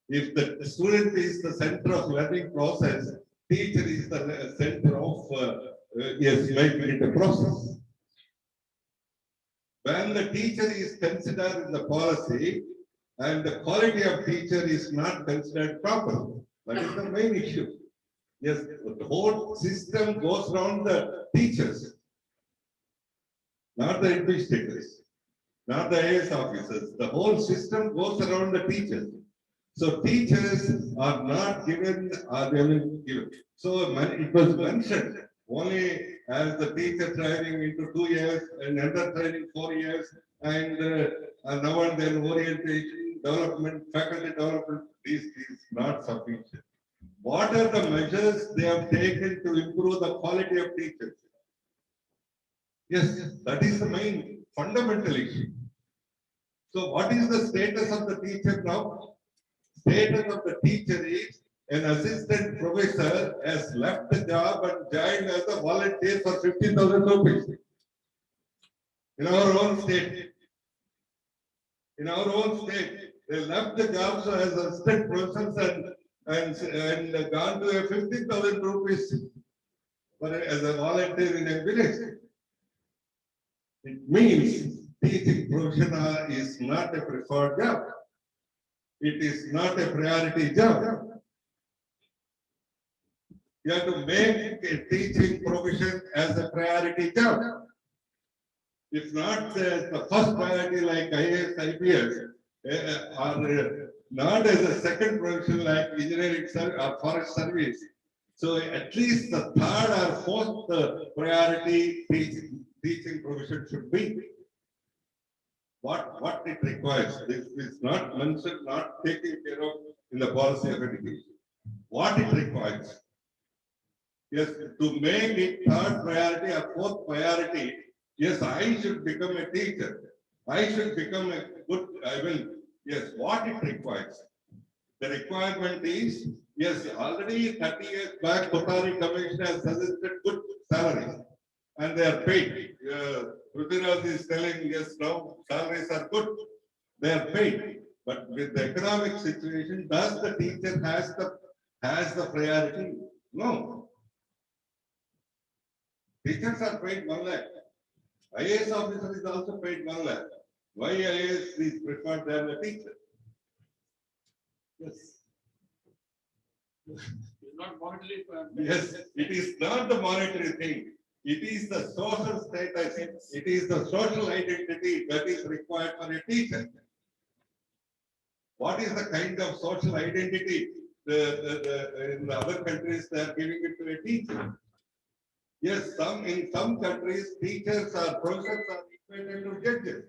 If the student is the center of learning process, teacher is the center of yes, making it a process. When the teacher is considered in the policy and the quality of teacher is not considered properly, that is the main issue. Yes, the whole system goes around the teachers, not the administrators, not the IAS officers. The whole system goes around the teachers. So teachers are not given, are given. So it was mentioned only as the teacher training into 2 years and another training 4 years and now and then orientation, development, faculty development. This is not sufficient. What are the measures they have taken to improve the quality of teachers? Yes, that is the main fundamental issue. So what is the status of the teacher now? Status of the teacher is an assistant professor has left the job and joined as a volunteer for 50,000 rupees. In our own state. In our own state, they left the jobs as assistant professors and gone to a 50,000 rupees as a volunteer in a village. It means teaching profession is not a preferred job. It is not a priority job. You have to make a teaching profession as a priority job. If not the first priority like IAS, IPS, or not as a second profession like engineering or forest service. So at least the third or fourth priority teaching profession should be. What it requires. This is not mentioned, not taken care of in the policy of education. What it requires. Yes, to make it third priority or fourth priority, yes, I should become a teacher. I should become a good, I will, yes, what it requires. The requirement is, yes, already 30 years back, Kothari Commission has suggested good salaries and they are paid. Prithviraj is telling, yes, now salaries are good, they are paid. But with the economic situation, does the teacher has the priority? No. Teachers are paid 1 lakh. IAS officer is also paid 1 lakh. Why IAS is preferred than the teacher? Yes. Not monetary. Yes, it is not the monetary thing. It is the social status. It is the social identity that is required for a teacher. What is the kind of social identity in the other countries they are giving it to a teacher? Yes, in some countries, teachers or professors are equated to judges.